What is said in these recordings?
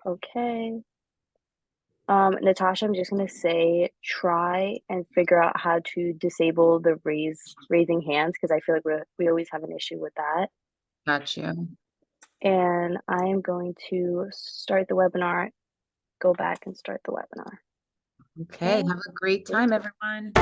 Okay. Natasha, I'm just gonna say try and figure out how to disable the raising hands because I feel like we always have an issue with that. Got you. And I am going to start the webinar, go back and start the webinar. Okay, Okay. have a great Great. time, everyone.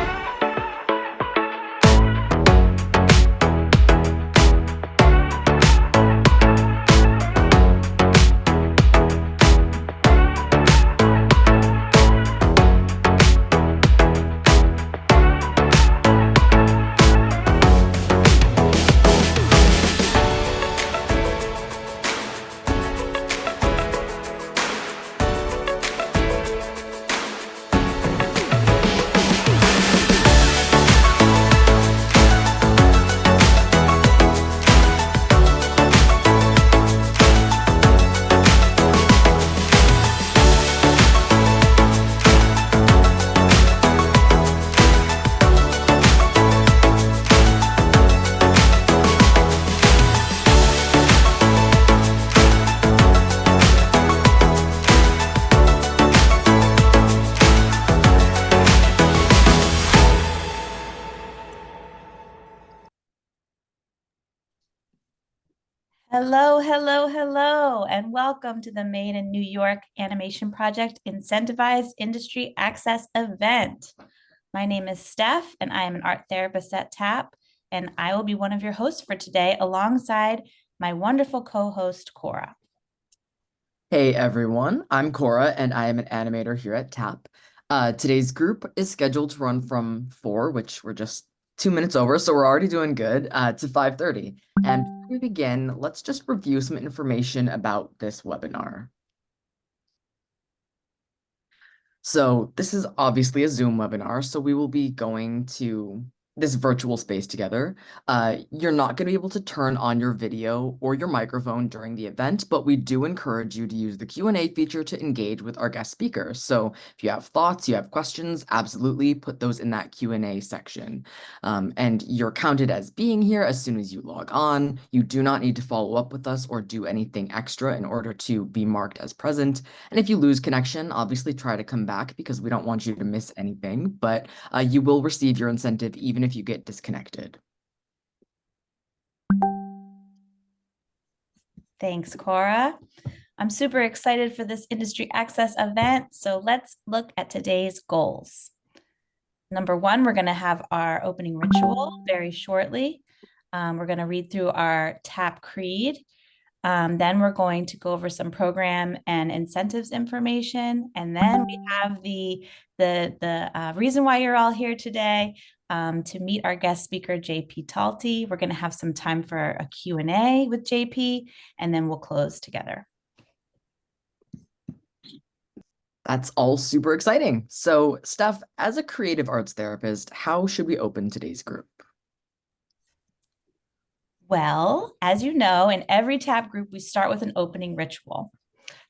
Hello, hello, hello, and welcome to the Made in New York Animation Project Incentivized Industry Access event. My name is Steph, and I am an art therapist at TAP, and I will be one of your hosts for today alongside my wonderful co-host, Cora. Hey everyone, I'm Cora and I am an animator here at TAP. Today's group is scheduled to run from 4, which we're just 2 minutes over, so we're already doing good, to 5:30. And before we begin, let's just review some information about this webinar. So this is obviously a Zoom webinar, so we will be going to this virtual space together. You're not going to be able to turn on your video or your microphone during the event, but we do encourage you to use the Q&A feature to engage with our guest speakers. So if you have thoughts, you have questions, absolutely put those in that Q&A section. And you're counted as being here as soon as you log on. You do not need to follow up with us or do anything extra in order to be marked as present. And if you lose connection, obviously try to come back because we don't want you to miss anything, but you will receive your incentive even if you get disconnected. Thanks, Cora. I'm super excited for this industry access event. So let's look at today's goals. Number one, we're going to have our opening ritual very shortly. We're going to read through our TAP Creed. Then we're going to go over some program and incentives information. And then we have the reason why you're all here today, to meet our guest speaker, JP Talty. We're going to have some time for a Q&A with JP, and then we'll close together. That's all super exciting. So, Steph, as a creative arts therapist, how should we open today's group? Well, as you know, in every TAP group, we start with an opening ritual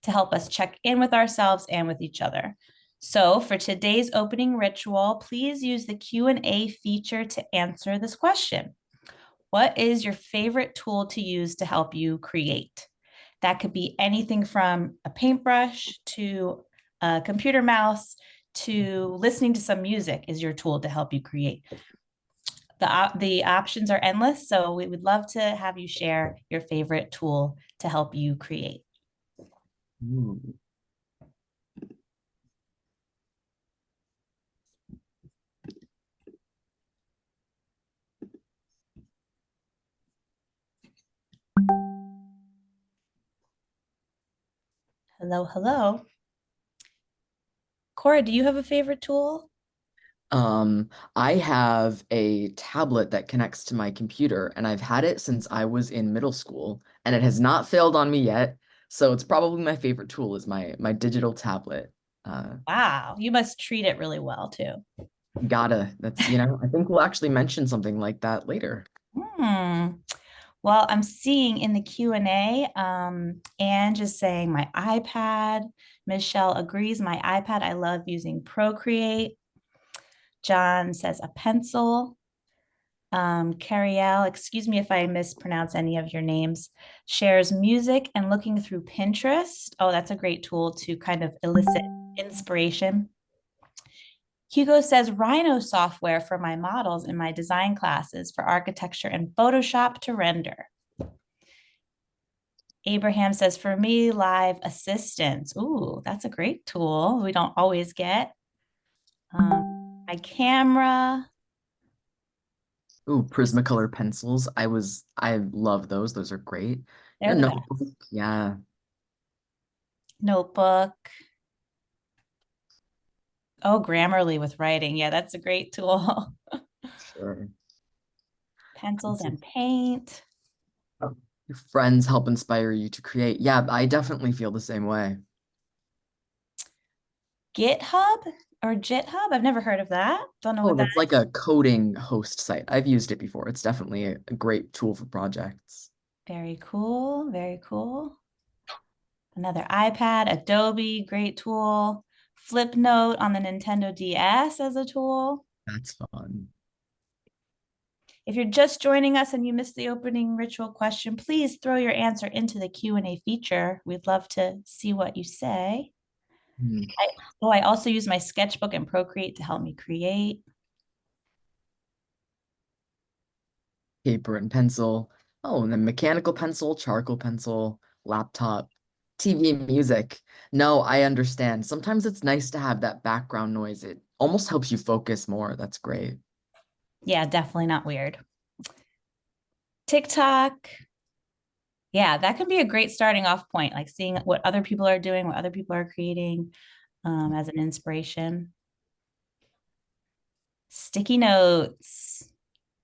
to help us check in with ourselves and with each other. So for today's opening ritual, please use the Q&A feature to answer this question. What is your favorite tool to use to help you create? That could be anything from a paintbrush to a computer mouse to listening to some music is your tool to help you create. The options are endless, so we would love to have you share your favorite tool to help you create. Ooh. Hello, hello. Cora, do you have a favorite tool? I have a tablet that connects to my computer, and I've had it since I was in middle school, and it has not failed on me yet. So it's probably my favorite tool is my digital tablet. Wow, you must treat it really well too. That's, I think we'll actually mention something like that later. Hmm. Well, I'm seeing in the Q&A, Anne just saying my iPad. Michelle agrees, my iPad. I love using Procreate. John says a pencil. Cariel, excuse me if I mispronounce any of your names, shares music and looking through Pinterest. Oh, that's a great tool to kind of elicit inspiration. Hugo says Rhino software for my models in my design classes for architecture and Photoshop to render. Abraham says, for me, live assistance. Ooh, that's a great tool we don't always get. My camera. Ooh, Prismacolor pencils. I love those. Those are great. They're Your the best. notebook. Yeah, Notebook. Oh, Grammarly with writing. Yeah, that's a great tool. sure. Pencils It's a- and paint. Your friends help inspire you to create. Yeah, I definitely feel the same way. GitHub or GitHub? I've never heard of that. Don't know Oh, what that that's like a coding host site. I've used it before. It's definitely a great tool for projects. is. Very cool. Very cool. Another iPad, Adobe, great tool. Flipnote on the Nintendo DS as a tool. That's fun. If you're just joining us and you missed the opening ritual question, please throw your answer into the Q&A feature. We'd love to see what you say. Hmm. I also use my sketchbook and Procreate to help me create. Paper and pencil. Oh, and then mechanical pencil, charcoal pencil, laptop, TV and music. No, I understand. Sometimes it's nice to have that background noise. It almost helps you focus more. That's great. Yeah, definitely not weird. TikTok. Yeah, that can be a great starting off point, like seeing what other people are doing, what other people are creating as an inspiration. Sticky notes.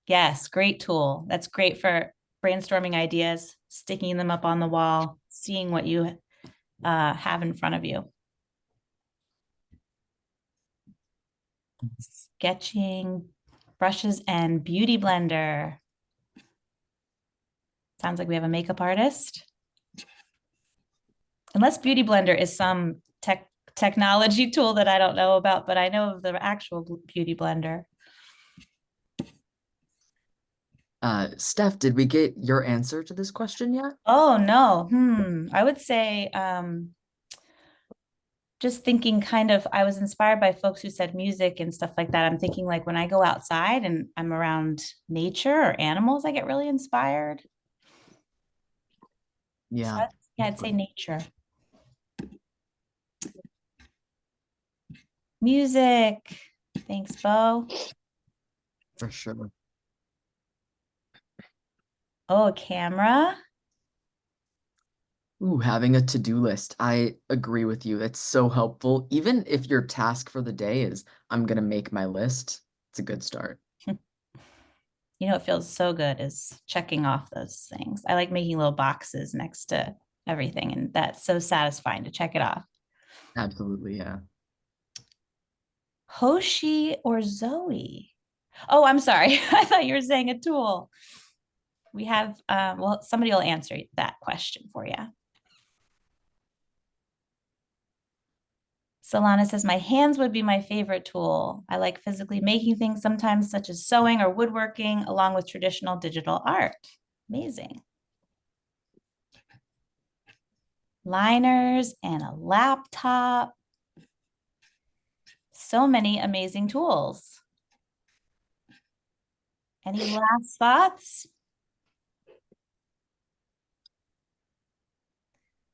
Yes, great tool. That's great for brainstorming ideas, sticking them up on the wall, seeing what you have in front of you. Sketching, brushes, and beauty blender. Sounds like we have a makeup artist. Unless beauty blender is some technology tool that I don't know about, but I know of the actual beauty blender. Steph, did we get your answer to this question yet? Oh no. I would say just thinking kind of, I was inspired by folks who said music and stuff like that. I'm thinking like when I go outside and I'm around nature or animals, I get really inspired. Yeah, Yeah, I'd say nature. Music. Thanks, Bo. for sure. Oh, a camera. Ooh, having a to-do list. I agree with you. It's so helpful. Even if your task for the day is, I'm gonna make my list, it's a good start. You know, it feels so good is checking off those things. I like making little boxes next to everything, and that's so satisfying to check it off. Absolutely, yeah. Hoshi or Zoe? Oh, I'm sorry. I thought you were saying a tool. We have, well, somebody will answer that question for you. Solana says, my hands would be my favorite tool. I like physically making things sometimes, such as sewing or woodworking, along with traditional digital art. Amazing. Liners and a laptop. So many amazing tools. Any last thoughts?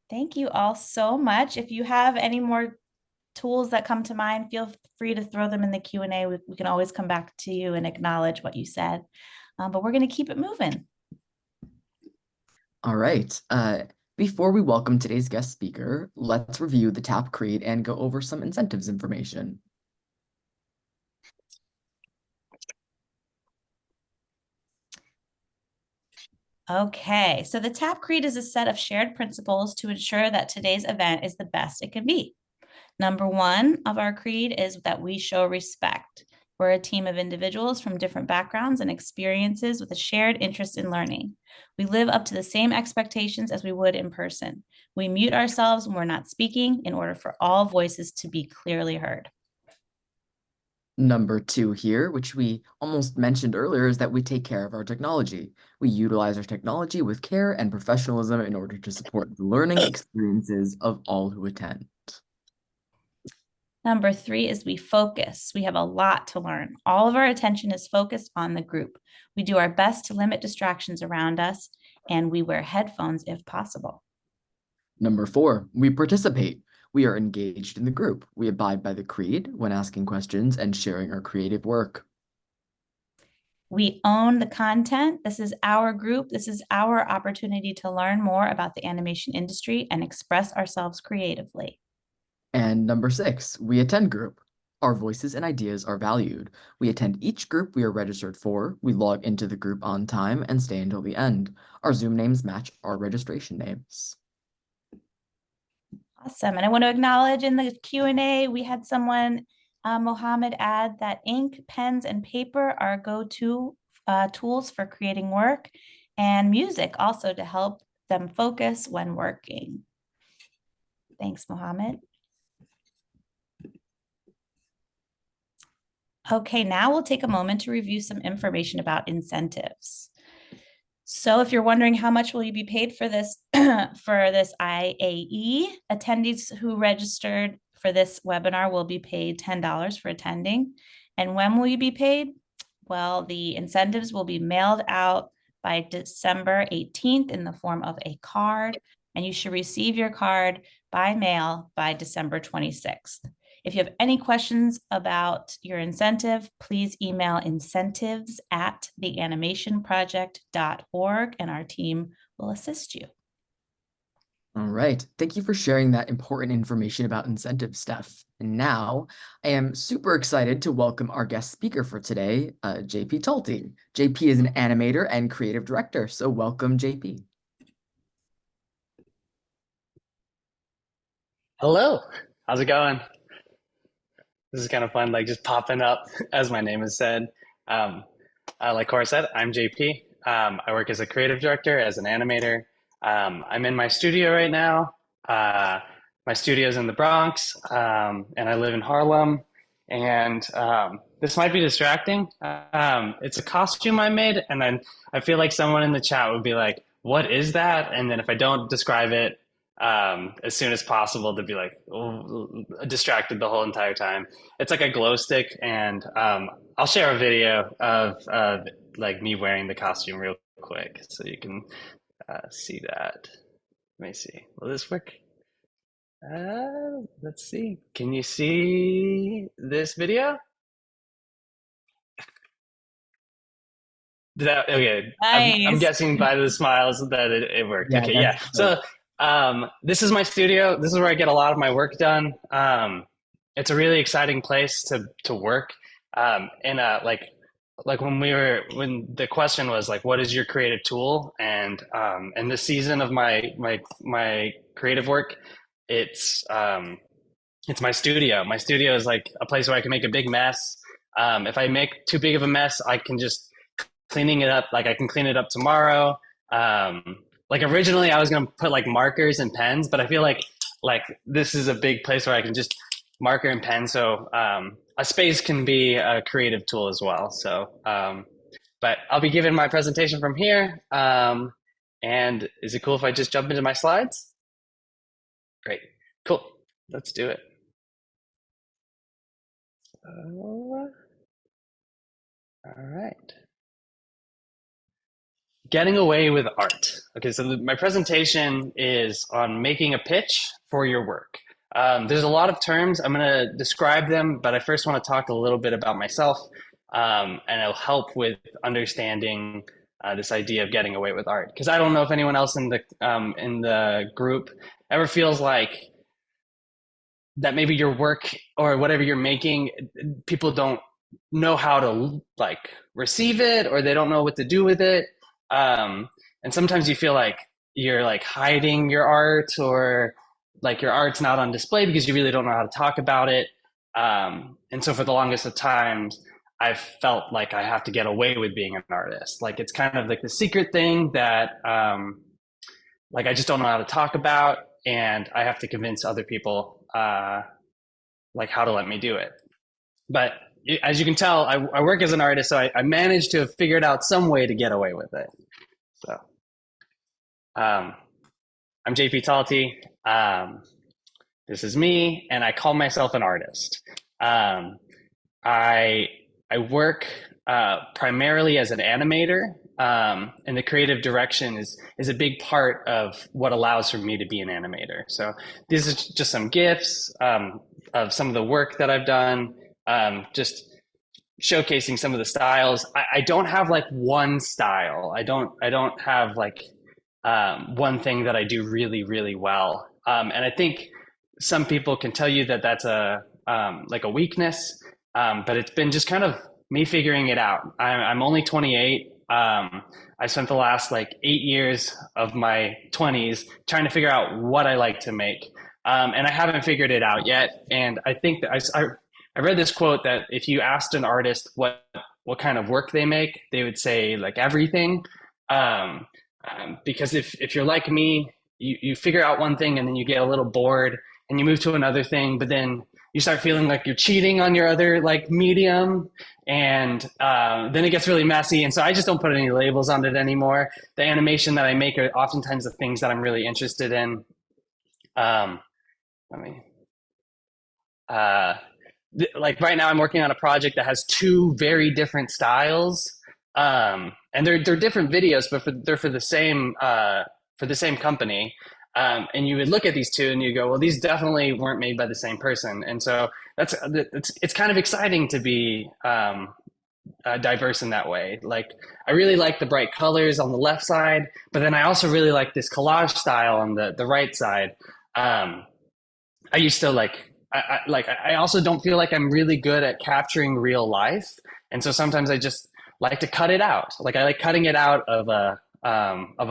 Thank you all so much. If you have any more tools that come to mind, feel free to throw them in the Q&A. We can always come back to you and acknowledge what you said. But we're going to keep it moving. All right. Before we welcome today's guest speaker, let's review the TAP Creed and go over some incentives information. Okay, so the TAP Creed is a set of shared principles to ensure that today's event is the best it can be. Number one of our creed is that we show respect. We're a team of individuals from different backgrounds and experiences with a shared interest in learning. We live up to the same expectations as we would in person. We mute ourselves when we're not speaking in order for all voices to be clearly heard. Number two here, which we almost mentioned earlier, is that we take care of our technology. We utilize our technology with care and professionalism in order to support the learning experiences of all who attend. Number three is we focus. We have a lot to learn. All of our attention is focused on the group. We do our best to limit distractions around us, and we wear headphones if possible. Number four, we participate. We are engaged in the group. We abide by the creed when asking questions and sharing our creative work. We own the content. This is our group. This is our opportunity to learn more about the animation industry and express ourselves creatively. And number six, we attend group. Our voices and ideas are valued. We attend each group we are registered for. We log into the group on time and stay until the end. Our Zoom names match our registration names. Awesome. And I want to acknowledge in the Q&A, we had someone, Mohammed, add that ink, pens, and paper are go-to tools for creating work, and music also to help them focus when working. Thanks, Mohammed. Okay, now we'll take a moment to review some information about incentives. So if you're wondering how much will you be paid for this IAE, attendees who registered for this webinar will be paid $10 for attending. And when will you be paid? Well, the incentives will be mailed out by December 18th in the form of a card, and you should receive your card by mail by December 26th. If you have any questions about your incentive, please email incentives@theanimationproject.org and our team will assist you. All right. Thank you for sharing that important information about incentives, Steph. And now I am super excited to welcome our guest speaker for today, JP Talty. JP is an animator and creative director. So welcome, JP. Hello. How's it going? This is kind of fun, like just popping up as my name is said. Like Cora said, I'm JP. I work as a creative director, as an animator. I'm in my studio right now. My studio's in the Bronx, and I live in Harlem. And this might be distracting. It's a costume I made, and then I feel like someone in the chat would be like, "What is that?" And then if I don't describe it as soon as possible, to be like distracted the whole entire time. It's like a glow stick, and I'll share a video of like me wearing the costume real quick so you can see that. Let me see. Will this work? Let's see. Can you see this video? Okay. I'm Nice. guessing by the smiles that it worked. Yeah, Okay, yeah. So this is my studio. This is where I get a lot of my work done. It's a really exciting place to work. And like when the question was like, what is your creative tool? And this season of my creative work, it's my studio. My studio is like a place where I can make a big mess. If I make too big of a mess, I can just cleaning it up. Like I can clean it up tomorrow. Like originally I was going to put like markers and pens, but I feel like this is a big place where I can just marker and pen. So a space can be a creative tool as well. So, but I'll be giving my presentation from here. And is it cool if I just jump into my slides? Great, cool. Let's do it. All right. Getting away with art. Okay, so my presentation is on making a pitch for your work. There's a lot of terms. I'm going to describe them, but I first want to talk a little bit about myself, and it'll help with understanding this idea of getting away with art. Because I don't know if anyone else in the group ever feels like that maybe your work or whatever you're making, people don't know how to like receive it, or they don't know what to do with it. And sometimes you feel like you're like hiding your art, or like your art's not on display because you really don't know how to talk about it. And so for the longest of times, I've felt like I have to get away with being an artist. Like it's kind of like the secret thing that like I just don't know how to talk about, and I have to convince other people like how to let me do it. But as you can tell, I work as an artist, so I managed to have figured out some way to get away with it. So, I'm JP Talty. This is me, and I call myself an artist. I work primarily as an animator, and the creative direction is a big part of what allows for me to be an animator. So these are just some GIFs of some of the work that I've done, just showcasing some of the styles. I don't have like one style. I don't have like one thing that I do really, really well. And I think some people can tell you that that's like a weakness, but it's been just kind of me figuring it out. I'm only 28. I spent the last like 8 years of my 20s trying to figure out what I like to make. And I haven't figured it out yet. And I think that I read this quote that if you asked an artist what kind of work they make, they would say like everything. Because if you're like me, you figure out one thing and then you get a little bored and you move to another thing, but then you start feeling like you're cheating on your other like medium, and then it gets really messy. And so I just don't put any labels on it anymore. The animation that I make are oftentimes the things that I'm really interested in. Like right now I'm working on a project that has two very different styles. And they're different videos, but they're for the same company. And you would look at these two and you go, well, these definitely weren't made by the same person. And so it's kind of exciting to be diverse in that way. Like I really like the bright colors on the left side, but then I also really like this collage style on the right side. I used to I also don't feel like I'm really good at capturing real life. And so sometimes I just like to cut it out. Like I like cutting it out of a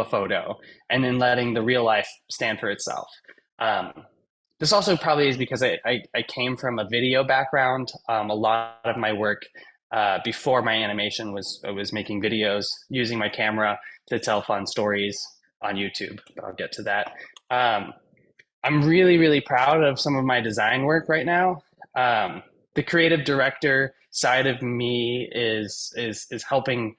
photo and then letting the real life stand for itself. This also probably is because I came from a video background. A lot of my work before my animation was making videos using my camera to tell fun stories on YouTube. I'll get to that. I'm really, really proud of some of my design work right now. The creative director side of me is helping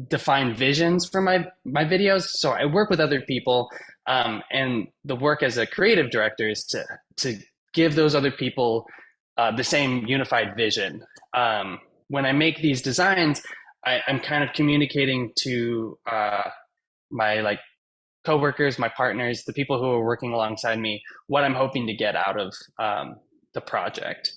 define visions for my videos. So I work with other people, and the work as a creative director is to give those other people the same unified vision. When I make these designs, I'm kind of communicating to my like coworkers, my partners, the people who are working alongside me, what I'm hoping to get out of the project.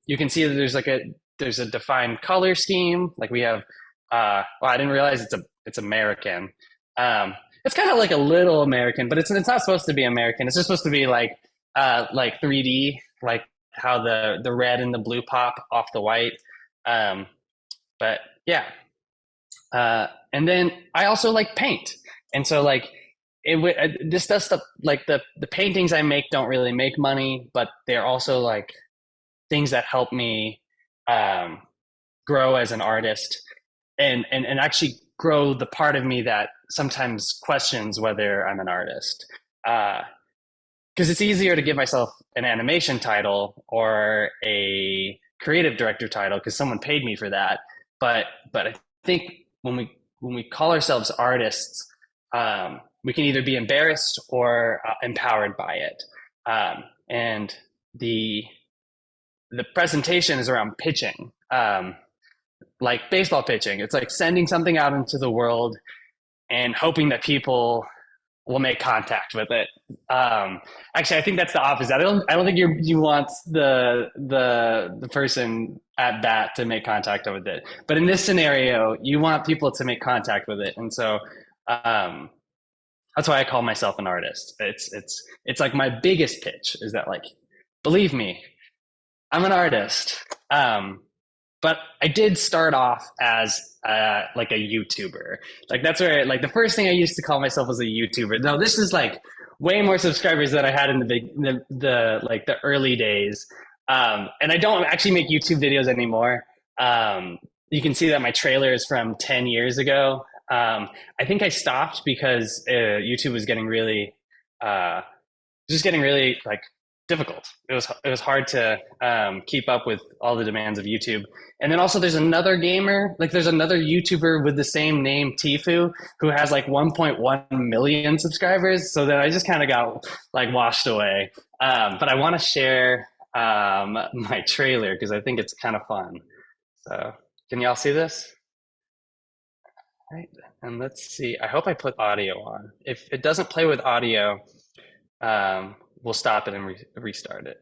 You can see that there's a defined color scheme. Like we have, well, I didn't realize it's American. It's kind of like a little American, but it's not supposed to be American. It's just supposed to be like 3D, like how the red and the blue pop off the white. But yeah. And then I also like paint. And so like this does stuff like the paintings I make don't really make money, but they're also like things that help me grow as an artist and actually grow the part of me that sometimes questions whether I'm an artist. Because it's easier to give myself an animation title or a creative director title because someone paid me for that. But I think when we call ourselves artists, we can either be embarrassed or empowered by it. And the presentation is around pitching, like baseball pitching. It's like sending something out into the world and hoping that people will make contact with it. Actually, I think that's the opposite. I don't think you want the person at bat to make contact with it. But in this scenario, you want people to make contact with it. And so that's why I call myself an artist. It's like my biggest pitch is that like, believe me, I'm an artist. But I did start off as like a YouTuber. Like that's where like the first thing I used to call myself was a YouTuber. Now this is like way more subscribers than I had in the early days. And I don't actually make YouTube videos anymore. You can see that my trailer is from 10 years ago. I think I stopped because YouTube was getting really, like difficult. It was hard to keep up with all the demands of YouTube. And then also there's another gamer, like there's another YouTuber with the same name, Tifu, who has like 1.1 million subscribers. So then I just kind of got like washed away. But I want to share my trailer because I think it's kind of fun. So can y'all see this? Right. And let's see. I hope I put audio on. If it doesn't play with audio, we'll stop it and restart it.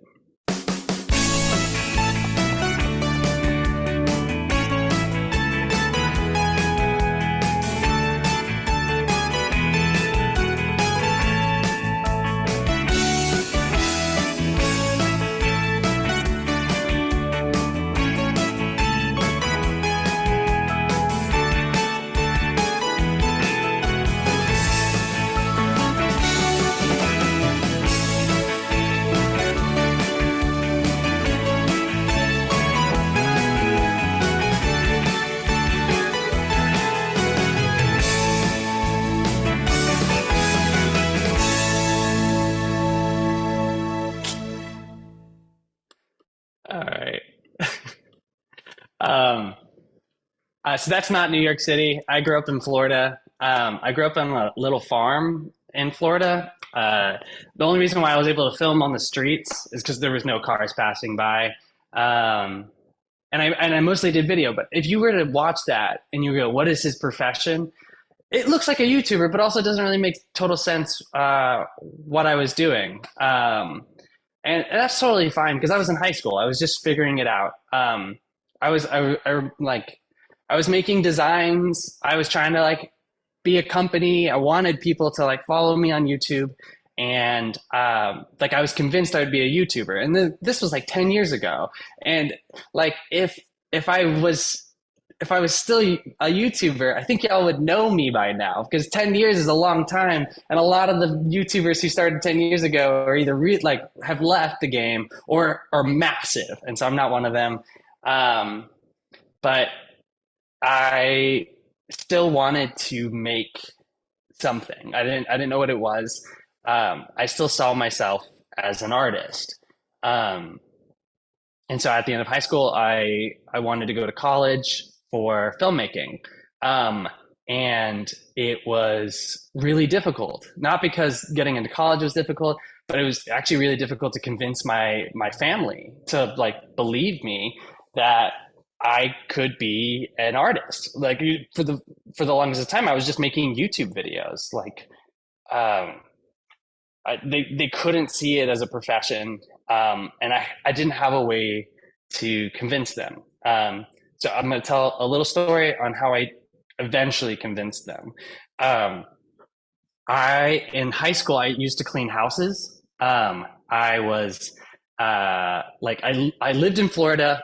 All right. So that's not New York City. I grew up in Florida. I grew up on a little farm in Florida. The only reason why I was able to film on the streets is because there was no cars passing by. And I mostly did video. But if you were to watch that and you go, what is his profession? It looks like a YouTuber, but also doesn't really make total sense what I was doing. And that's totally fine because I was in high school. I was just figuring it out. I was making designs. I was trying to like be a company. I wanted people to like follow me on YouTube, and like I was convinced I would be a YouTuber. And this was like 10 years ago. And like if I was still a YouTuber, I think y'all would know me by now because 10 years is a long time. And a lot of the YouTubers who started 10 years ago are either have left the game or are massive. And so I'm not one of them. But I still wanted to make something. I didn't know what it was. I still saw myself as an artist. And so at the end of high school, I wanted to go to college for filmmaking. And it was really difficult, not because getting into college was difficult, but it was actually really difficult to convince my family to like believe me that I could be an artist. Like for the longest time, I was just making YouTube videos. Like they couldn't see it as a profession, and I didn't have a way to convince them. So I'm going to tell a little story on how I eventually convinced them. In high school, I used to clean houses. I was I lived in Florida,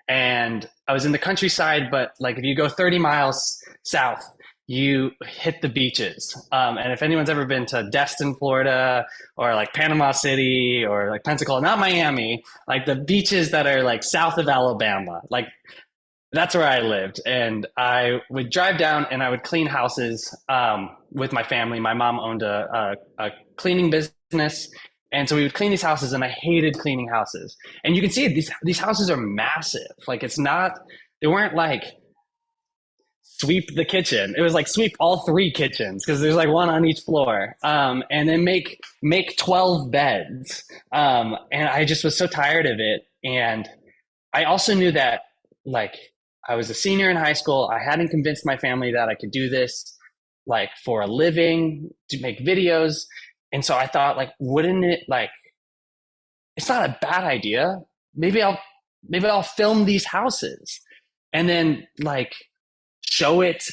and I was in the countryside, but like if you go 30 miles south, you hit the beaches. And if anyone's ever been to Destin, Florida, or like Panama City, or like Pensacola, not Miami, like the beaches that are like south of Alabama, like that's where I lived. And I would drive down and I would clean houses with my family. My mom owned a cleaning business. And so we would clean these houses, and I hated cleaning houses. And you can see it, these houses are massive. Like they weren't like sweep the kitchen. It was like sweep all 3 kitchens because there's like one on each floor. And then make 12 beds. And I just was so tired of it. And I also knew that like I was a senior in high school. I hadn't convinced my family that I could do this like for a living, to make videos. And so I thought, like, wouldn't it, like, it's not a bad idea. Maybe I'll film these houses and then like show it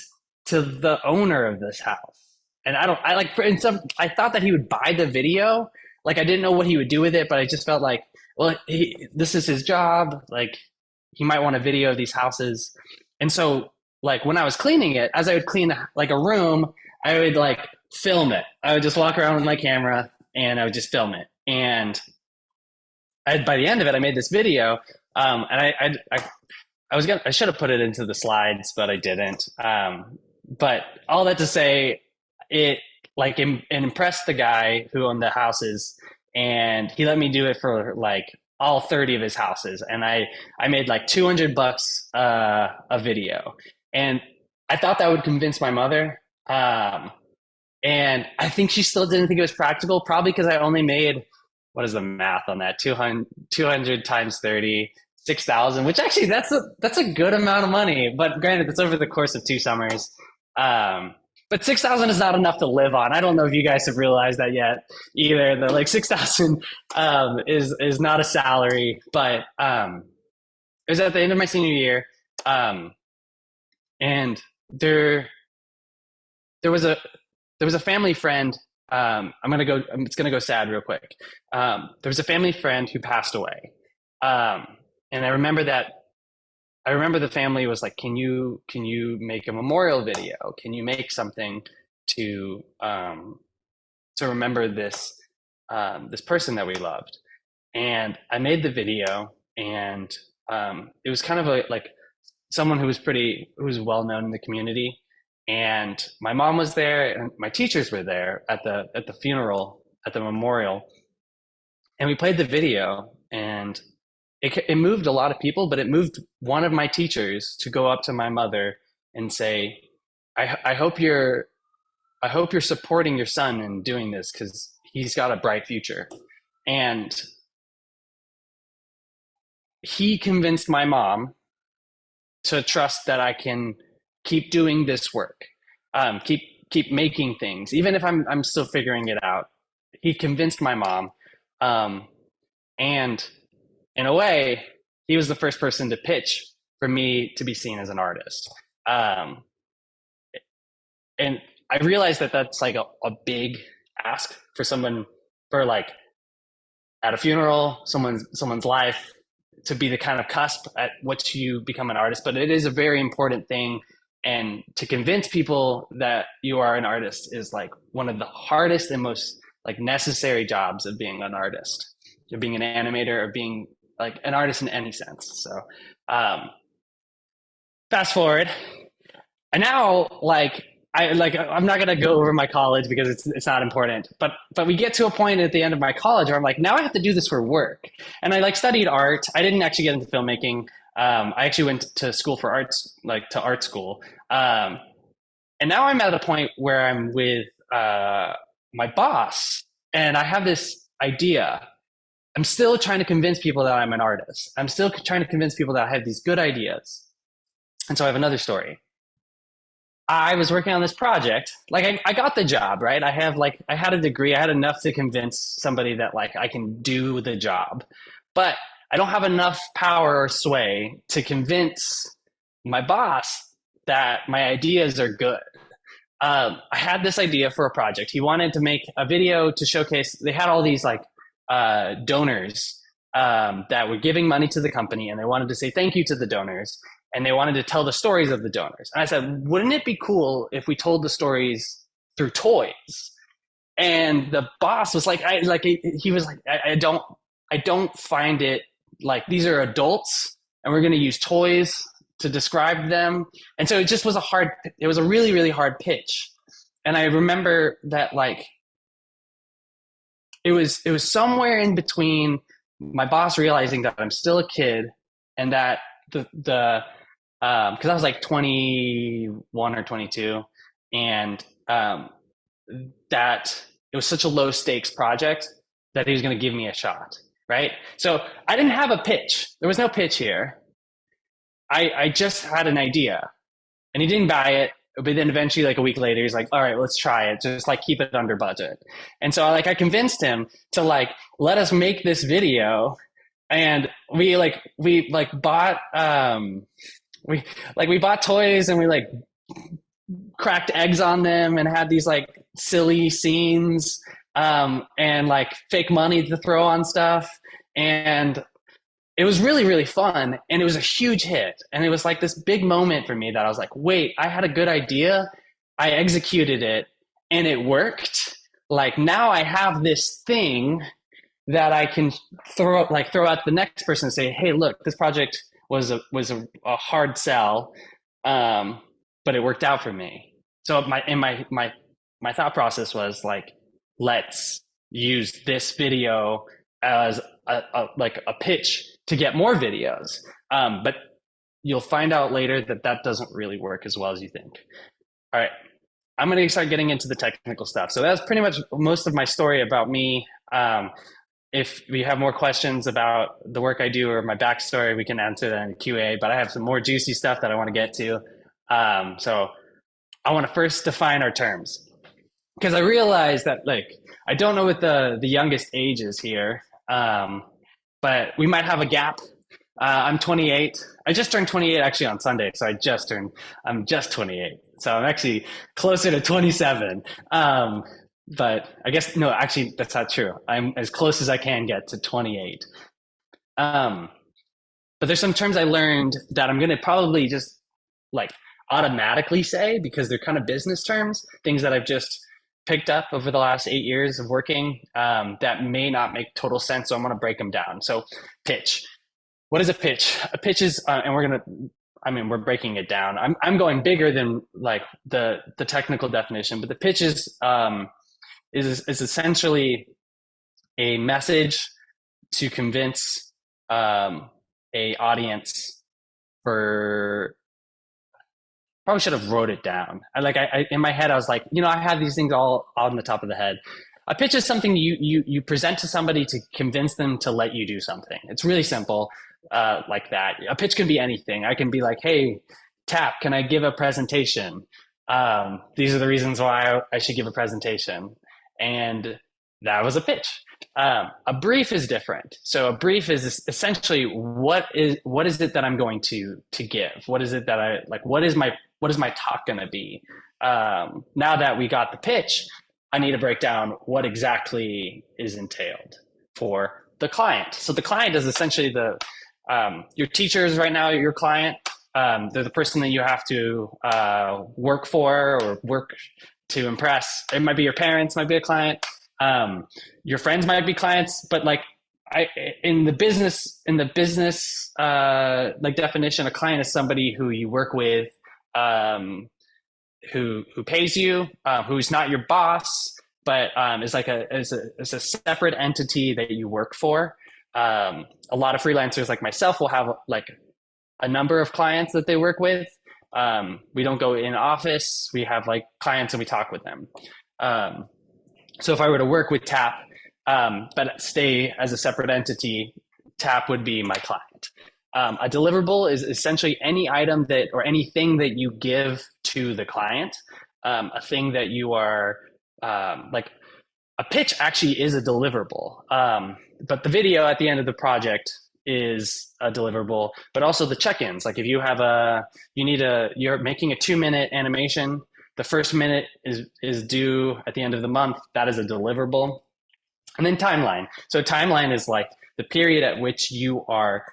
to the owner of this house. And I thought that he would buy the video. Like I didn't know what he would do with it, but I just felt like, well, this is his job. Like he might want a video of these houses. And so like when I was cleaning it, as I would clean like a room, I would like film it. I would just walk around with my camera and I would just film it. And by the end of it, I made this video. And I should have put it into the slides, but I didn't. But all that to say, it impressed the guy who owned the houses. and he let me do it for like all 30 of his houses. And I made like $200 a video. And I thought that would convince my mother. And I think she still didn't think it was practical, probably because I only made, what is the math on that? 200 times 30, 6,000, which actually that's a good amount of money. But granted, it's over the course of 2 summers. But 6,000 is not enough to live on. I don't know if you guys have realized that yet either. That like 6,000 is not a salary. But it was at the end of my senior year, and there was a family friend. It's gonna go sad real quick. There was a family friend who passed away, and I remember the family was like, "Can you make a memorial video? Can you make something to remember this person that we loved?" And I made the video, and it was kind of like someone who was well known in the community. And my mom was there, and my teachers were there at the funeral, at the memorial, and we played the video, and it moved a lot of people, but it moved one of my teachers to go up to my mother and say, I hope you're supporting your son in doing this, because he's got a bright future." And he convinced my mom to trust that I can keep doing this work, keep making things, even if I'm still figuring it out. He convinced my mom, and in a way, he was the first person to pitch for me to be seen as an artist. And I realized that that's like a big ask for someone, for like at a funeral, someone's life, to be the kind of cusp at which you become an artist. But it is a very important thing. And to convince people that you are an artist is like one of the hardest and most like necessary jobs of being an artist, of being an animator, or being like an artist in any sense. So fast forward, and now I'm not gonna go over my college because it's not important, but we get to a point at the end of my college where I'm like, now I have to do this for work. And I like studied art. I didn't actually get into filmmaking. I actually went to school for arts, like to art school. And now I'm at a point where I'm with my boss, and I have this idea. I'm still trying to convince people that I'm an artist. I'm still trying to convince people that I have these good ideas. And so I have another story. I was working on this project. Like I got the job, right? I had a degree. I had enough to convince somebody that like I can do the job. But I don't have enough power or sway to convince my boss that my ideas are good. I had this idea for a project. He wanted to make a video to showcase. They had all these like donors that were giving money to the company, and they wanted to say thank you to the donors, and they wanted to tell the stories of the donors. And I said, wouldn't it be cool if we told the stories through toys? And the boss was like, he was like, I don't find it, like, these are adults and we're going to use toys to describe them. And so it just was it was a really, really hard pitch. And I remember that like, it was somewhere in between my boss realizing that I'm still a kid, and that because I was like 21 or 22, and that it was such a low stakes project that he was going to give me a shot, right? So I didn't have a pitch. There was no pitch here. I just had an idea, and he didn't buy it. But then eventually, like a week later, he's like, all right, let's try it. Just like keep it under budget. And so I convinced him to like, let us make this video. And we bought toys, and we like cracked eggs on them and had these like silly scenes, and like fake money to throw on stuff. And it was really, really fun, and it was a huge hit. And it was like this big moment for me that I was like, wait, I had a good idea. I executed it, and it worked. Like now I have this thing that I can throw out to the next person and say, hey, look, this project was a hard sell, but it worked out for me. So my thought process was like, let's use this video as like a pitch to get more videos. But you'll find out later that that doesn't really work as well as you think. All right, I'm going to start getting into the technical stuff. So that's pretty much most of my story about me. If you have more questions about the work I do or my backstory, we can answer that in QA, but I have some more juicy stuff that I want to get to. So I want to first define our terms, because I realize that, like, I don't know what the youngest age is here, but we might have a gap. I'm 28. I just turned 28 actually on Sunday, so I'm just 28. So I'm actually closer to 27. But I guess, no, actually, that's not true. I'm as close as I can get to 28. But there's some terms I learned that I'm going to probably just like automatically say because they're kind of business terms, things that I've just picked up over the last 8 years of working that may not make total sense. So I'm going to break them down. So pitch. What is a pitch? A pitch is, and we're breaking it down. I'm going bigger than like the technical definition, but the pitch is essentially a message to convince a audience for. Probably should have wrote it down. I in my head, I was like, I have these things all on the top of the head. A pitch is something you present to somebody to convince them to let you do something. It's really simple, like that. A pitch can be anything. I can be like, hey, Tap, can I give a presentation? These are the reasons why I should give a presentation. And that was a pitch. A brief is different. So a brief is essentially what is it that I'm going to give? What is it that I like? What is my talk going to be? Now that we got the pitch, I need to break down what exactly is entailed for the client. So the client is essentially your teachers right now, your client. They're the person that you have to work for or work to impress. It might be your parents, might be a client. Your friends might be clients, but like in the business like definition, a client is somebody who you work with, who pays you, who's not your boss, but is like is a separate entity that you work for. A lot of freelancers like myself will have like a number of clients that they work with. We don't go in office. We have like clients and we talk with them. So if I were to work with Tap, but stay as a separate entity, Tap would be my client. A deliverable is essentially any item or anything that you give to the client, a thing that you are like a pitch actually is a deliverable. But the video at the end of the project is a deliverable, but also the check-ins. Like if you have you're making a 2-minute animation, the first minute is due at the end of the month. That is a deliverable. And then timeline. So timeline is like the period at which you are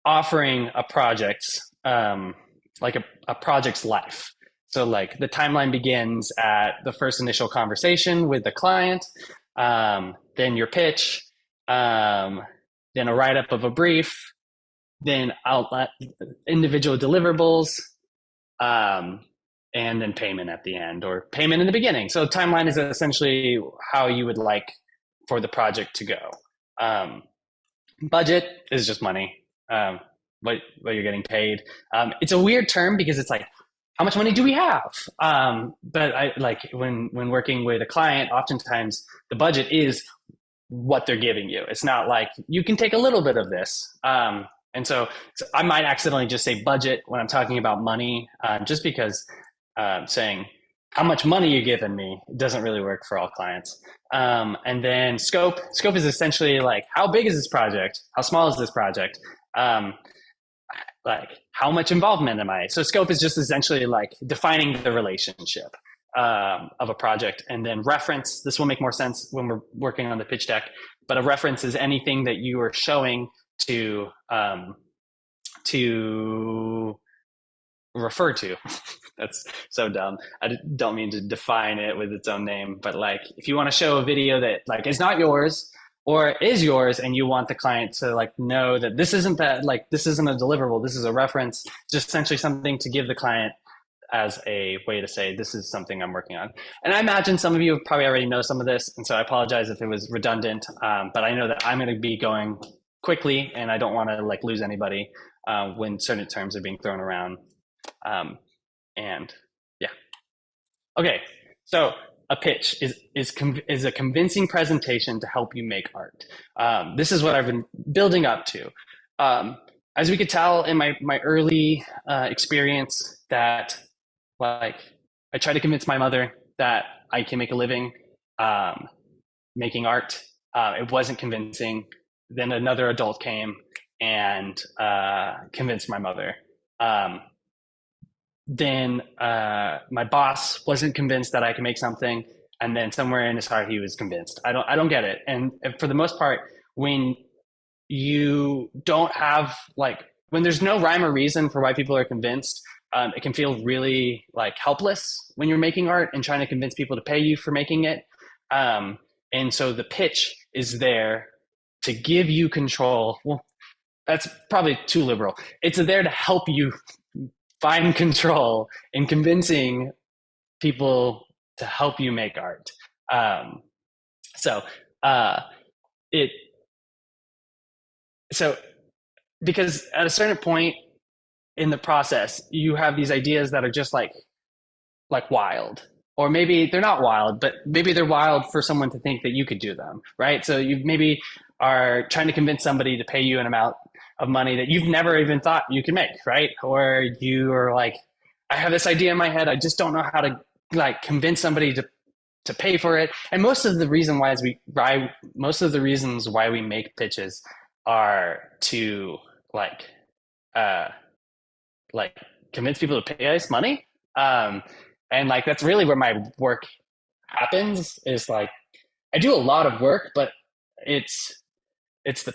offering a project, like a project's life. So like the timeline begins at the first initial conversation with the client, then your pitch, then a write-up of a brief, then individual deliverables, and then payment at the end or payment in the beginning. So timeline is essentially how you would like for the project to go. Budget is just money, what you're getting paid. It's a weird term because it's like, how much money do we have? But I like when working with a client, oftentimes the budget is what they're giving you. It's not like you can take a little bit of this. And so I might accidentally just say budget when I'm talking about money, just because saying how much money you're giving me doesn't really work for all clients. And then scope is essentially like, how big is this project? How small is this project? Like how much involvement am I? So scope is just essentially like defining the relationship of a project. And then reference, this will make more sense when we're working on the pitch deck, but a reference is anything that you are showing to refer to. That's so dumb. I don't mean to define it with its own name, but like if you want to show a video that like is not yours or is yours and you want the client to like know that this isn't a deliverable, this is a reference, just essentially something to give the client as a way to say, this is something I'm working on. And I imagine some of you probably already know some of this, and so I apologize if it was redundant, but I know that I'm going to be going quickly, and I don't want to like lose anybody when certain terms are being thrown around. And yeah. Okay, so a pitch is a convincing presentation to help you make art. This is what I've been building up to. As we could tell in my early experience, that like I tried to convince my mother that I can make a living making art. It wasn't convincing. Then another adult came and convinced my mother. Then my boss wasn't convinced that I could make something, and then somewhere in his heart he was convinced. I don't get it. And for the most part, when you don't have like when there's no rhyme or reason for why people are convinced, it can feel really like helpless when you're making art and trying to convince people to pay you for making it. And so the pitch is there to give you control. Well, that's probably too liberal. It's there to help you find control in convincing people to help you make art. So because at a certain point in the process, you have these ideas that are just like wild, or maybe they're not wild, but maybe they're wild for someone to think that you could do them, right? So you maybe are trying to convince somebody to pay you an amount of money that you've never even thought you could make, right? Or you are like, I have this idea in my head, I just don't know how to like convince somebody to pay for it. And most of the reasons why we make pitches are to like convince people to pay us money. And like that's really where my work happens, is like I do a lot of work, but it's the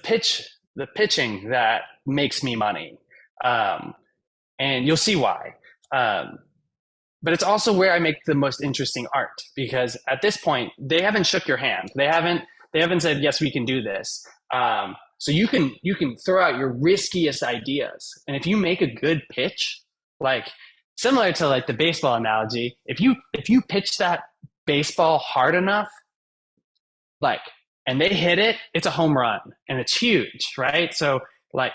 pitching that makes me money. And you'll see why. But it's also where I make the most interesting art, because at this point they haven't shook your hand. They haven't said, yes, we can do this. So you can throw out your riskiest ideas. And if you make a good pitch, like similar to like the baseball analogy, if you pitch that baseball hard enough, like, and they hit it, it's a home run and it's huge, right? So like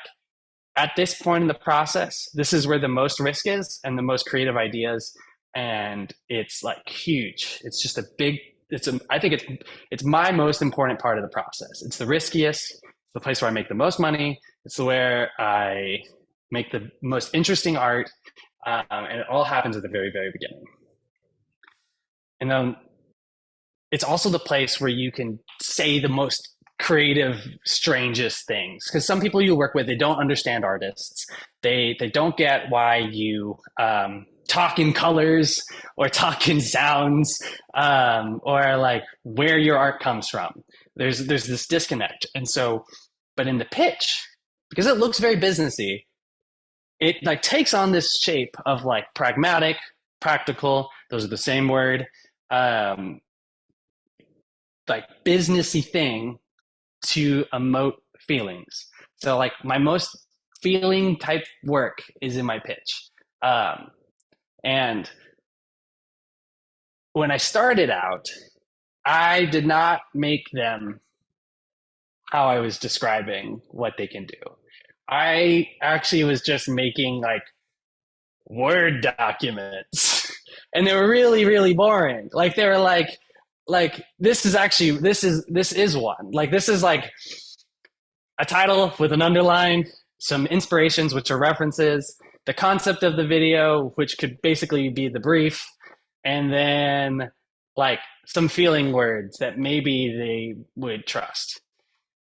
at this point in the process, this is where the most risk is and the most creative ideas. And it's like huge. It's just I think it's my most important part of the process. It's the riskiest, it's the place where I make the most money. It's where I make the most interesting art. And it all happens at the very, very beginning. And then it's also the place where you can say the most creative, strangest things. Because some people you work with, they don't understand artists. They don't get why you talk in colors or talk in sounds, or like where your art comes from. There's this disconnect. And so, but in the pitch, because it looks very businessy, it like takes on this shape of like pragmatic, practical, those are the same word, like businessy thing to emote feelings. So like my most feeling type work is in my pitch. And when I started out, I did not make them how I was describing what they can do. I actually was just making like Word documents and they were really, really boring. Like they were like this is one. Like this is like a title with an underline, some inspirations, which are references, the concept of the video, which could basically be the brief, and then like some feeling words that maybe they would trust.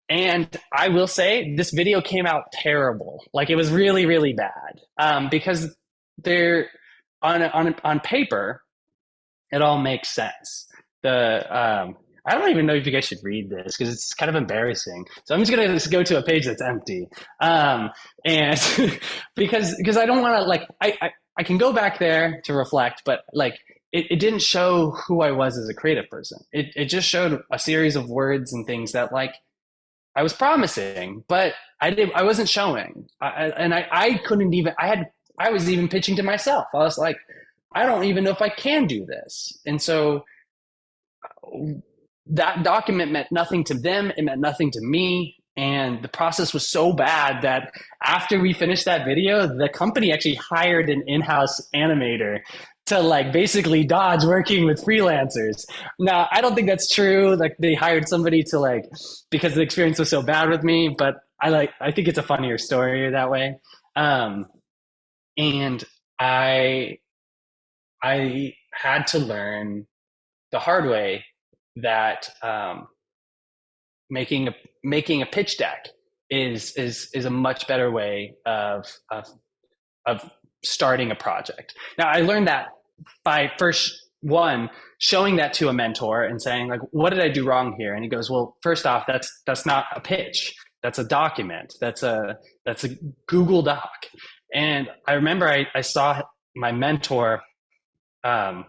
And I will say this video came out terrible. Like it was really, really bad, because they're on paper, it all makes sense. I don't even know if you guys should read this because it's kind of embarrassing. So I'm just gonna go to a page that's empty, and because I don't want to like I can go back there to reflect, but like it didn't show who I was as a creative person. It just showed a series of words and things that like I was promising, but I wasn't showing, I couldn't even. I was even pitching to myself. I was like, I don't even know if I can do this. And so that document meant nothing to them. It meant nothing to me. And the process was so bad that after we finished that video, the company actually hired an in-house animator to like basically dodge working with freelancers. Now, I don't think that's true. Like they hired somebody to like, because the experience was so bad with me, but I think it's a funnier story that way. And I had to learn the hard way that making a pitch deck is a much better way of starting a project. Now, I learned that by first showing that to a mentor and saying like, what did I do wrong here? And he goes, well, first off, that's not a pitch. That's a document. That's a Google Doc. And I remember I saw my mentor. I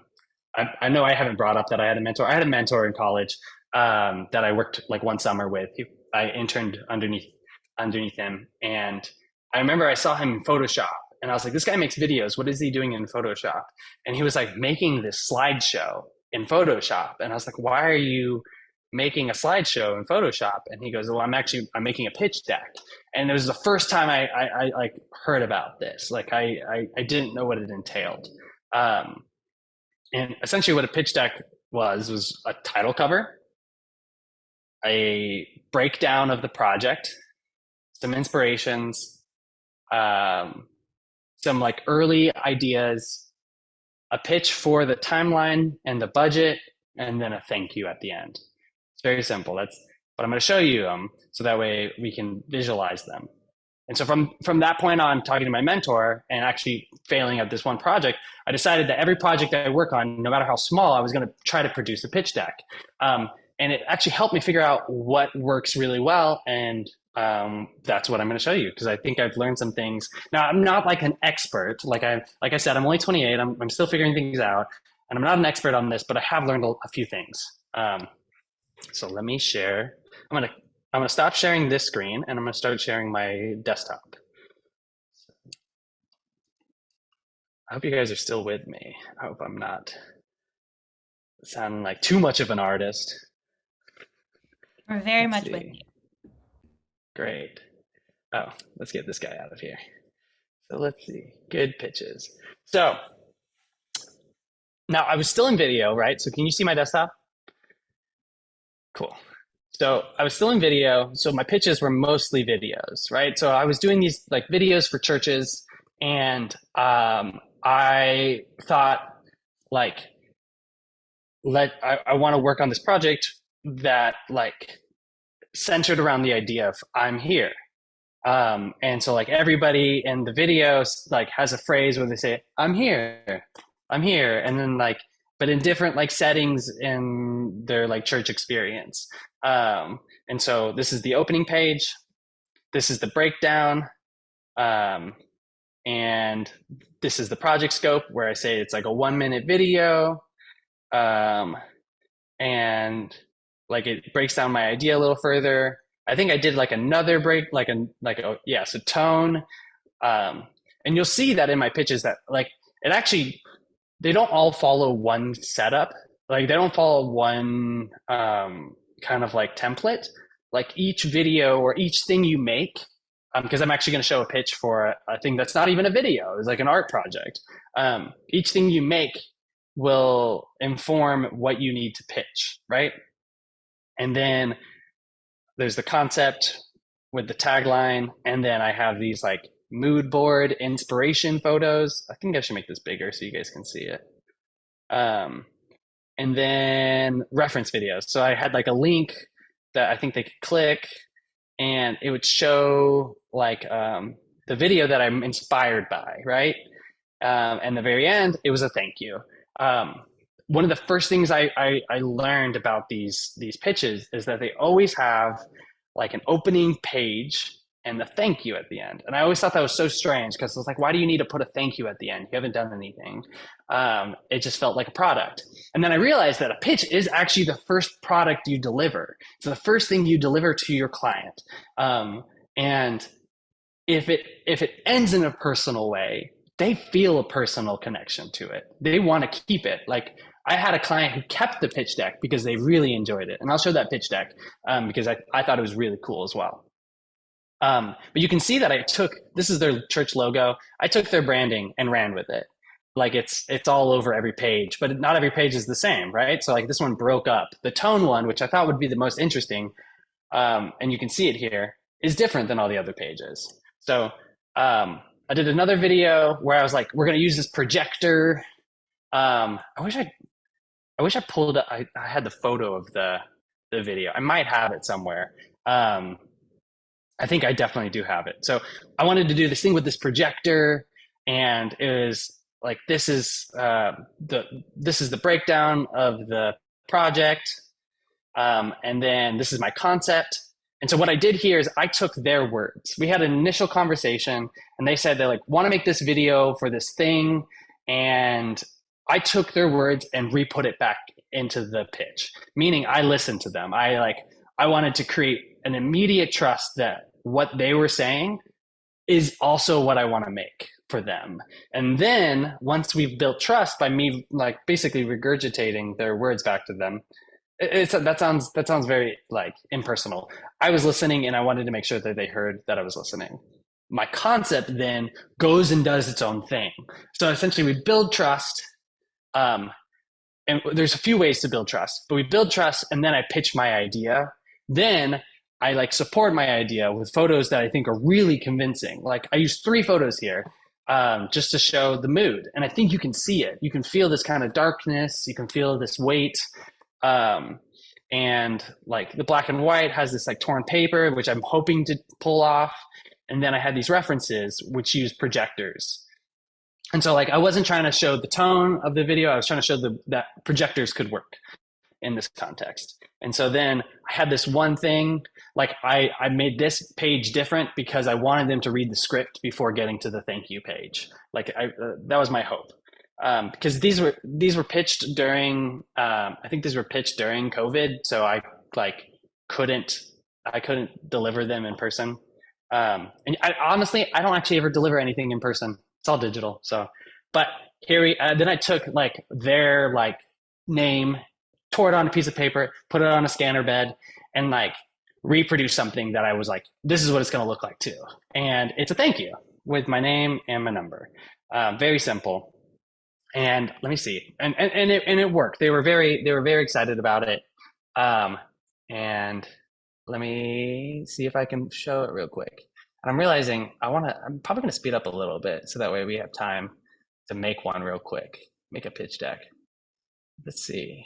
know I haven't brought up that I had a mentor. I had a mentor in college that I worked like one summer with. I interned underneath him. And I remember I saw him in Photoshop. And I was like, this guy makes videos. What is he doing in Photoshop? And he was like making this slideshow in Photoshop. And I was like, why are you making a slideshow in Photoshop? And he goes, well, I'm making a pitch deck. And it was the first time I like heard about this. Like I didn't know what it entailed. And essentially what a pitch deck was a title cover, a breakdown of the project, some inspirations, some like early ideas, a pitch for the timeline and the budget, and then a thank you at the end. It's very simple. But I'm going to show you them so that way we can visualize them. And so from that point on, talking to my mentor and actually failing at this one project, I decided that every project that I work on, no matter how small, I was going to try to produce a pitch deck. And it actually helped me figure out what works really well. And that's what I'm going to show you, because I think I've learned some things. Now, I'm not like an expert. Like I said, I'm only 28. I'm still figuring things out. And I'm not an expert on this, but I have learned a few things. So let me share. I'm going to stop sharing this screen and I'm going to start sharing my desktop. I hope you guys are still with me. I hope I'm not sounding like too much of an artist. We're very much with you. Great. Oh, let's get this guy out of here. So let's see. Good pitches. So now I was still in video, right? So can you see my desktop? Cool. So I was still in video. So my pitches were mostly videos, right? So I was doing these like videos for churches, and I thought like, I want to work on this project that like centered around the idea of I'm here. And so like everybody in the videos like has a phrase where they say, I'm here. And then like, but in different like settings in their like church experience. And so this is the opening page. This is the breakdown. And this is the project scope where I say it's like a 1-minute video. And like it breaks down my idea a little further. I think I did like another break, so tone. And you'll see that in my pitches that like it actually, they don't all follow one setup. Like they don't follow one kind of like template. Like each video or each thing you make, because I'm actually going to show a pitch for a thing that's not even a video. It's like an art project. Each thing you make will inform what you need to pitch, right? And then there's the concept with the tagline. And then I have these like mood board inspiration photos. I think I should make this bigger so you guys can see it. And then reference videos. So I had like a link that I think they could click and it would show like the video that I'm inspired by, right? And the very end, it was a thank you. One of the first things I learned about these pitches is that they always have like an opening page and the thank you at the end. And I always thought that was so strange because I was like, why do you need to put a thank you at the end? You haven't done anything. It just felt like a product. And then I realized that a pitch is actually the first product you deliver. It's the first thing you deliver to your client. And if it ends in a personal way, they feel a personal connection to it. They want to keep it. Like I had a client who kept the pitch deck because they really enjoyed it. And I'll show that pitch deck because I thought it was really cool as well. But you can see that this is their church logo. I took their branding and ran with it. Like it's all over every page, but not every page is the same, right? So like this one broke up. The tone one, which I thought would be the most interesting, and you can see it here, is different than all the other pages. So I did another video where I was like, we're going to use this projector. I wish I pulled up, I had the photo of the video. I might have it somewhere. I think I definitely do have it. So I wanted to do this thing with this projector, and it was like, this is the breakdown of the project. And then this is my concept. And so what I did here is I took their words. We had an initial conversation, and they said they like want to make this video for this thing. And I took their words and re-put it back into the pitch, meaning I listened to them. I wanted to create an immediate trust that what they were saying is also what I want to make for them. And then once we've built trust by me like basically regurgitating their words back to them, that sounds very like impersonal. I was listening and I wanted to make sure that they heard that I was listening. My concept then goes and does its own thing. So essentially we build trust, and there's a few ways to build trust, but we build trust and then I pitch my idea. Then I like support my idea with photos that I think are really convincing. Like I used 3 photos here just to show the mood. And I think you can see it. You can feel this kind of darkness. You can feel this weight. And like the black and white has this like torn paper, which I'm hoping to pull off. And then I had these references, which use projectors. And so like, I wasn't trying to show the tone of the video. I was trying to show that projectors could work in this context. And so then I had this one thing, like I made this page different because I wanted them to read the script before getting to the thank you page. Like that was my hope. Because these were pitched during, I think these were pitched during COVID. So I like couldn't deliver them in person. And honestly, I don't actually ever deliver anything in person. It's all digital. So, but here then I took like their like name, tore it on a piece of paper, put it on a scanner bed, and like reproduce something that I was like, this is what it's going to look like too. And it's a thank you with my name and my number. Very simple. And let me see. And it worked. They were very excited about it. And let me see if I can show it real quick. And I'm realizing I'm probably going to speed up a little bit so that way we have time to make one real quick, make a pitch deck. Let's see.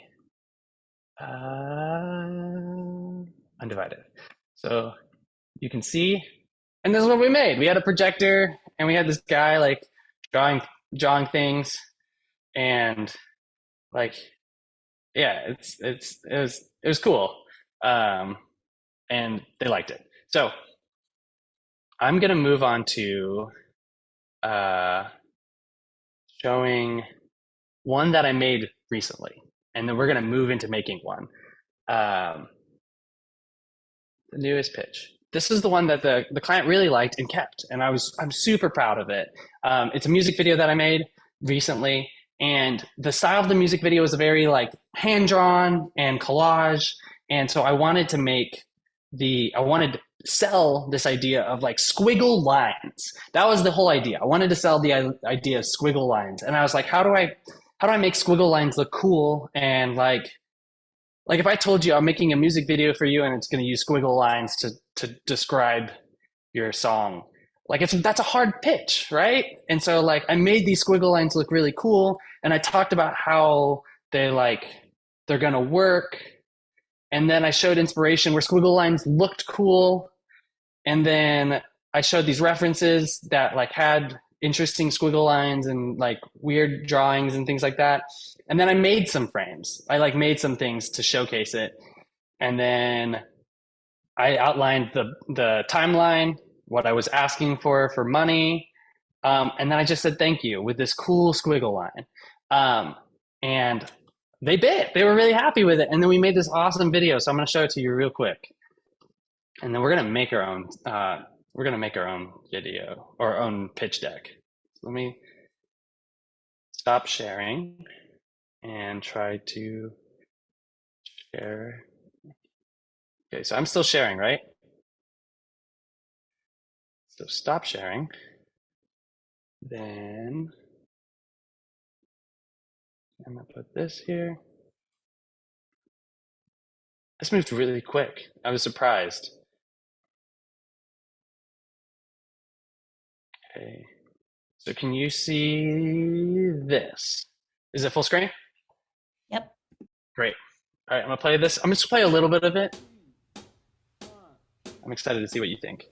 Undivided. So you can see, and this is what we made. We had a projector and we had this guy like drawing things, and like, yeah, it was cool. And they liked it. So I'm going to move on to showing one that I made recently, and then we're going to move into making one. The newest pitch. This is the one that the client really liked and kept, and I'm super proud of it. It's a music video that I made recently, and the style of the music video is a very like hand-drawn and collage, and so I wanted to sell this idea of like squiggle lines. That was the whole idea. I wanted to sell the idea of squiggle lines, and I was like, how do I make squiggle lines look cool? And like if I told you I'm making a music video for you and it's going to use squiggle lines to describe your song, like that's a hard pitch, right? And so like I made these squiggle lines look really cool, and I talked about how they're going to work. And then I showed inspiration where squiggle lines looked cool. And then I showed these references that like had interesting squiggle lines and like weird drawings and things like that. And then I made some frames. I like made some things to showcase it. And then I outlined the timeline, what I was asking for money. And then I just said, thank you, with this cool squiggle line. And they bit. They were really happy with it. And then we made this awesome video. So I'm going to show it to you real quick. And then we're going to make our own video or our own pitch deck. So let me stop sharing and try to share. Okay, so I'm still sharing, right? So stop sharing. Then I'm gonna put this here. This moved really quick. I was surprised. Okay, so can you see this? Is it full screen? Yep. Great. All right, I'm gonna play this. I'm just play a little bit of it. I'm excited to see what you think.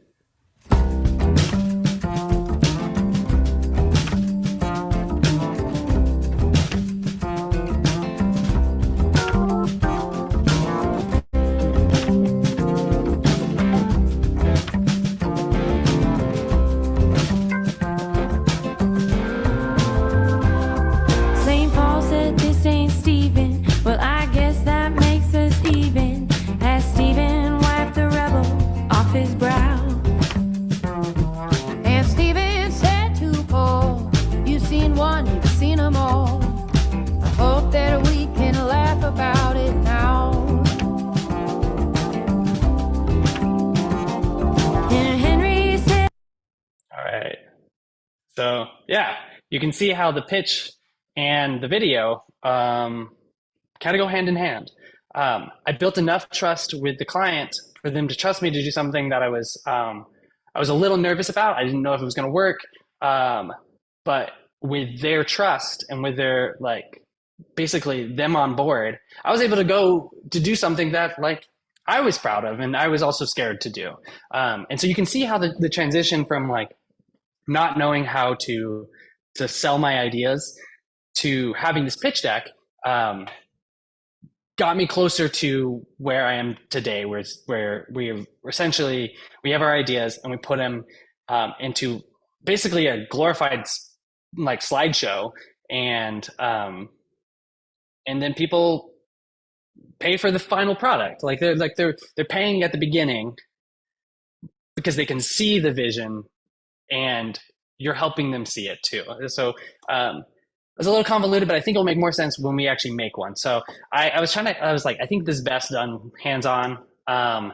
St. Paul said this ain't Stephen. Well, I guess that makes us even. As Stephen wiped the rebel off his brow. And Stephen said to Paul, you've seen one, you've seen them all. I hope that we can laugh about it now. And Henry said, All right. So yeah, you can see how the pitch and the video kind of go hand in hand. I built enough trust with the client for them to trust me to do something that I was a little nervous about. I didn't know if it was going to work, but with their trust and with their basically them on board, I was able to go to do something that I was proud of and I was also scared to do. And so you can see how the transition from not knowing how to sell my ideas to having this pitch deck got me closer to where I am today, where we essentially we have our ideas and we put them into basically a glorified slideshow, and then people pay for the final product. They're paying at the beginning because they can see the vision and you're helping them see it too. So it's a little convoluted, but I think it'll make more sense when we actually make one. So I was I think this is best done hands-on. I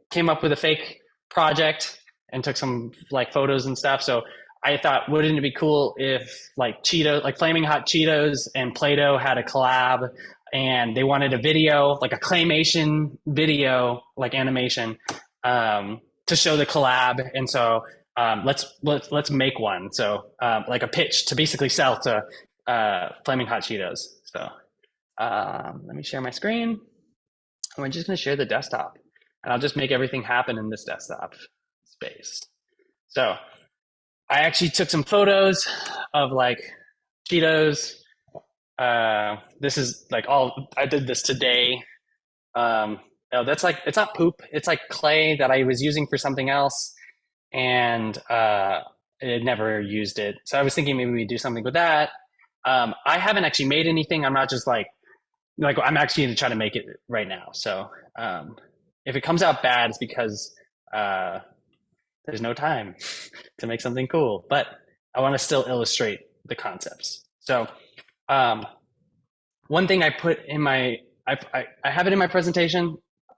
came up with a fake project and took some photos and stuff. So I thought, wouldn't it be cool if Flaming Hot Cheetos and Play-Doh had a collab, and they wanted a video, a claymation video, animation, to show the collab. And so let's make one. So a pitch to basically sell to Flaming Hot Cheetos. So let me share my screen. And we're just going to share the desktop, and I'll just make everything happen in this desktop space. So I actually took some photos of Cheetos. This is I did this today. That's it's not poop. It's clay that I was using for something else, and it never used it. So I was thinking maybe we do something with that. I haven't actually made anything. I'm not just I'm actually going to try to make it right now. So if it comes out bad, it's because there's no time to make something cool. But I want to still illustrate the concepts. So one thing I put in I have it in my presentation.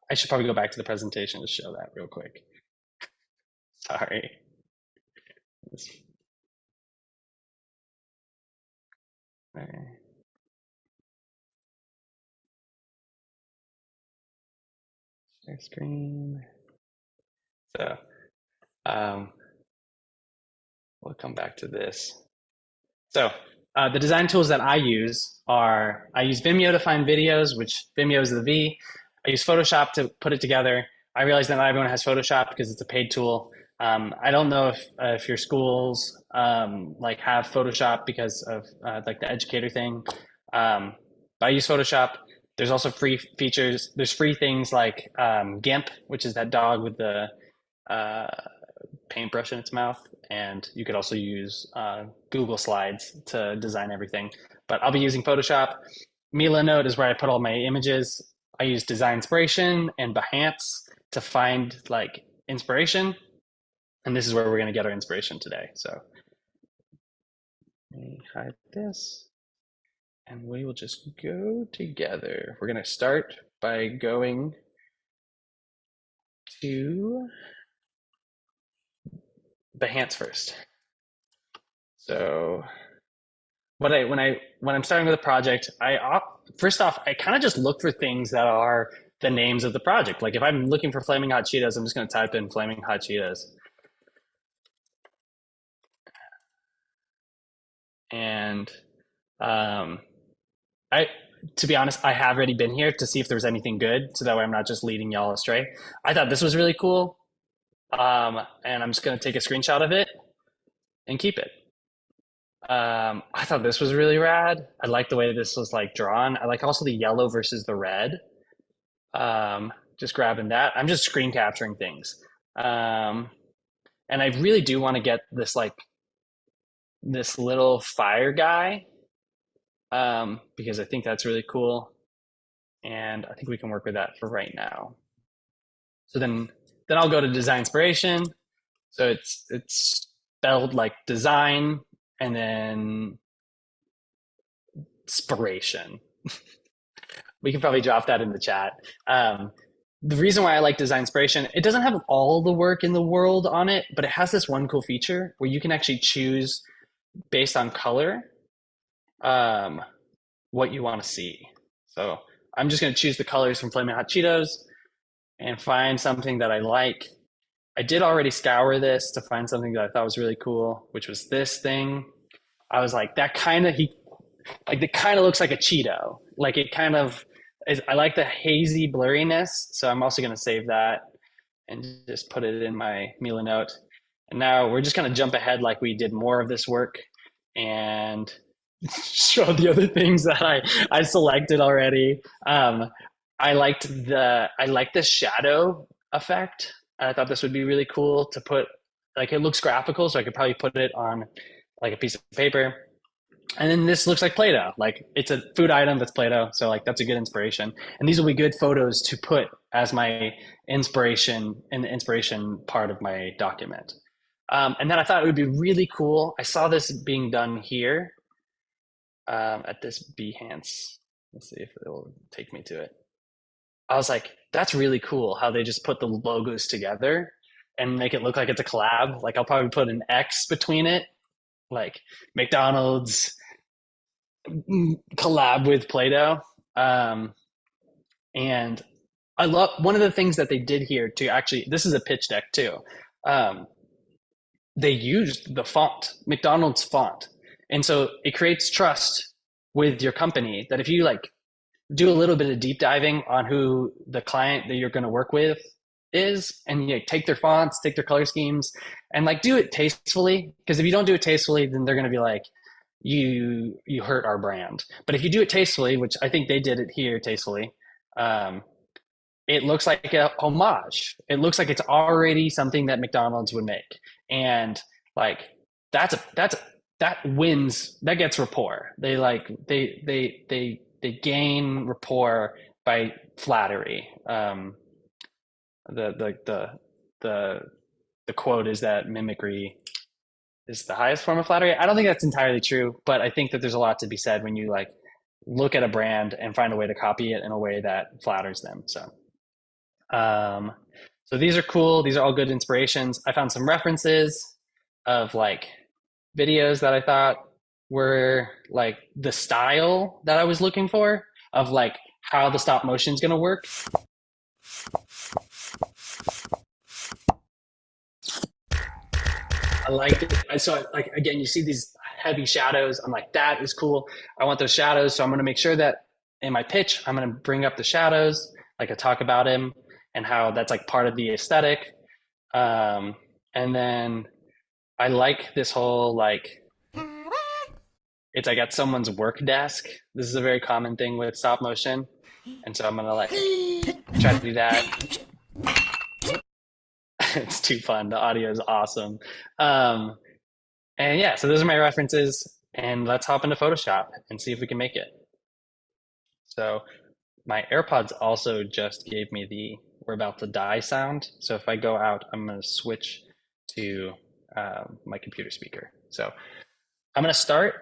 I should probably go back to the presentation to show that real quick. Sorry. Share screen. So we'll come back to this. So the design tools that I use Vimeo to find videos, which Vimeo is the V. I use Photoshop to put it together. I realize that not everyone has Photoshop because it's a paid tool. I don't know if your schools have Photoshop because of the educator thing, but I use Photoshop. There's also free features. There's free things like GIMP, which is that dog with the paintbrush in its mouth, and you could also use Google Slides to design everything. But I'll be using Photoshop. Milanote is where I put all my images. I use Design Inspiration and Behance to find inspiration. And this is where we're going to get our inspiration today. So Let me hide this. And we will just go together. We're going to start by going to Behance first. So when I'm starting with a project, first off, I kind of just look for things that are the names of the project. Like if I'm looking for flaming hot Cheetos, I'm just going to type in flaming hot Cheetos. And to be honest, I have already been here to see if there was anything good, so that way I'm not just leading y'all astray. I thought this was really cool, and I'm just going to take a screenshot of it and keep it. I thought this was really rad. I like the way this was like drawn. I like also the yellow versus the red. Just grabbing that. I'm just screen capturing things. And I really do want to get this like this little fire guy, because I think that's really cool. And I think we can work with that for right now. So then I'll go to design inspiration. So it's spelled like design and then inspiration. We can probably drop that in the chat. The reason why I like design inspiration, it doesn't have all the work in the world on it, but it has this one cool feature where you can actually choose based on color what you want to see. So I'm just going to choose the colors from Flamin' Hot Cheetos and find something that I like. I did already scour this to find something that I thought was really cool, which was this thing. I was like, that kind of looks like a Cheeto. Like it kind of is, I like the hazy blurriness. So I'm also going to save that and just put it in my Mila note. And now we're just going to jump ahead like we did more of this work and show the other things that I selected already. I liked the shadow effect. I thought this would be really cool to put, like it looks graphical, so I could probably put it on like a piece of paper. And then this looks like Play-Doh. Like it's a food item that's Play-Doh, so like that's a good inspiration. And these will be good photos to put as my inspiration in the inspiration part of my document. And then I thought it would be really cool. I saw this being done here at this Behance. Let's see if it will take me to it. I was like, that's really cool how they just put the logos together and make it look like it's a collab. Like I'll probably put an X between it, like McDonald's collab with Play-Doh. And I love one of the things that they did here to actually, this is a pitch deck too. They used the font, McDonald's font. And so it creates trust with your company that if you like do a little bit of deep diving on who the client that you're going to work with is, and you take their fonts, take their color schemes, and like do it tastefully. Because if you don't do it tastefully, then they're going to be like, you hurt our brand. But if you do it tastefully, which I think they did it here tastefully, it looks like a homage. It looks like it's already something that McDonald's would make, and like that wins. That gets rapport. They gain rapport by flattery. The quote is that mimicry is the highest form of flattery. I don't think that's entirely true, but I think that there's a lot to be said when you like look at a brand and find a way to copy it in a way that flatters them. So these are cool. These are all good inspirations. I found some references of like videos that I thought were like the style that I was looking for, of like how the stop motion is going to work. I liked it. I saw like, again, you see these heavy shadows. I'm like, that is cool. I want those shadows. So I'm going to make sure that in my pitch, I'm going to bring up the shadows, like I talk about him and how that's like part of the aesthetic. And then I like this whole, like, it's like at someone's work desk. This is a very common thing with stop motion. And so I'm going to like try to do that. It's too fun. The audio is awesome. And yeah, so those are my references, and let's hop into Photoshop and see if we can make it. So my AirPods also just gave me the "we're about to die" sound. So if I go out, I'm going to switch to my computer speaker. So I'm gonna start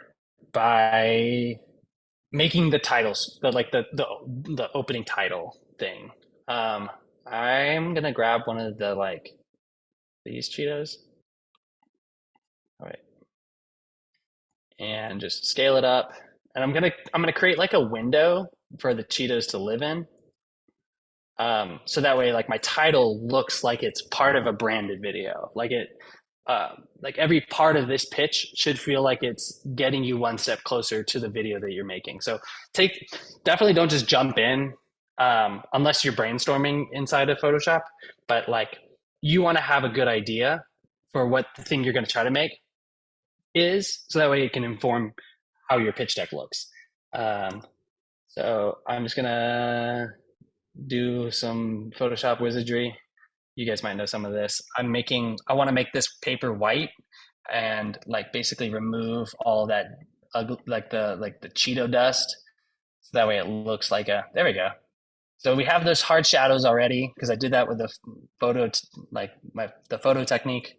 by making the titles, the opening title thing. I'm gonna grab one of the these Cheetos. All right, and just scale it up. And I'm gonna create like a window for the Cheetos to live in. So that way, like my title looks like it's part of a branded video. Like every part of this pitch should feel like it's getting you one step closer to the video that you're making. So definitely don't just jump in unless you're brainstorming inside of Photoshop. But like you want to have a good idea for what the thing you're going to try to make is, so that way it can inform how your pitch deck looks. So I'm just gonna do some Photoshop wizardry. You guys might know some of this. I want to make this paper white and like basically remove all that like the Cheeto dust, so that way it looks like there we go. So we have those hard shadows already because I did that with the photo technique.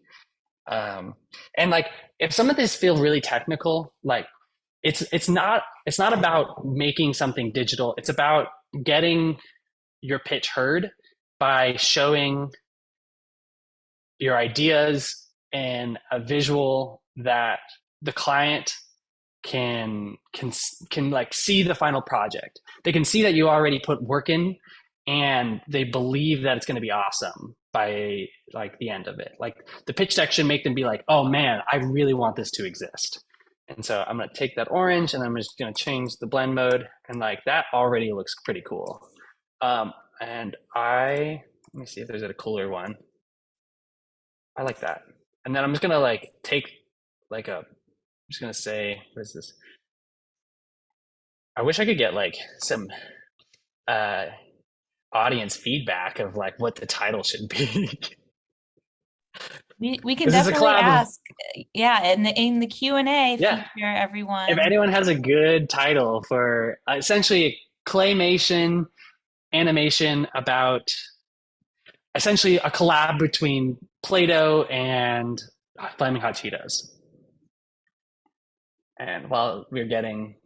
And like if some of this feels really technical, like it's not about making something digital. It's about getting your pitch heard by showing your ideas and a visual that the client can like see the final project. They can see that you already put work in, and they believe that it's going to be awesome by like the end of it. Like the pitch deck should make them be like, oh man, I really want this to exist. And so I'm going to take that orange and I'm just going to change the blend mode, and like that already looks pretty cool. And let me see if there's a cooler one. I like that. And then I'm just going to like take like I'm just going to say, what is this? I wish I could get like some audience feedback of like what the title should be. We can definitely ask. Yeah, in the Q&A feature, everyone. If anyone has a good title for essentially a claymation animation about essentially a collab between Play-Doh and Flaming Hot Cheetos. And while we're getting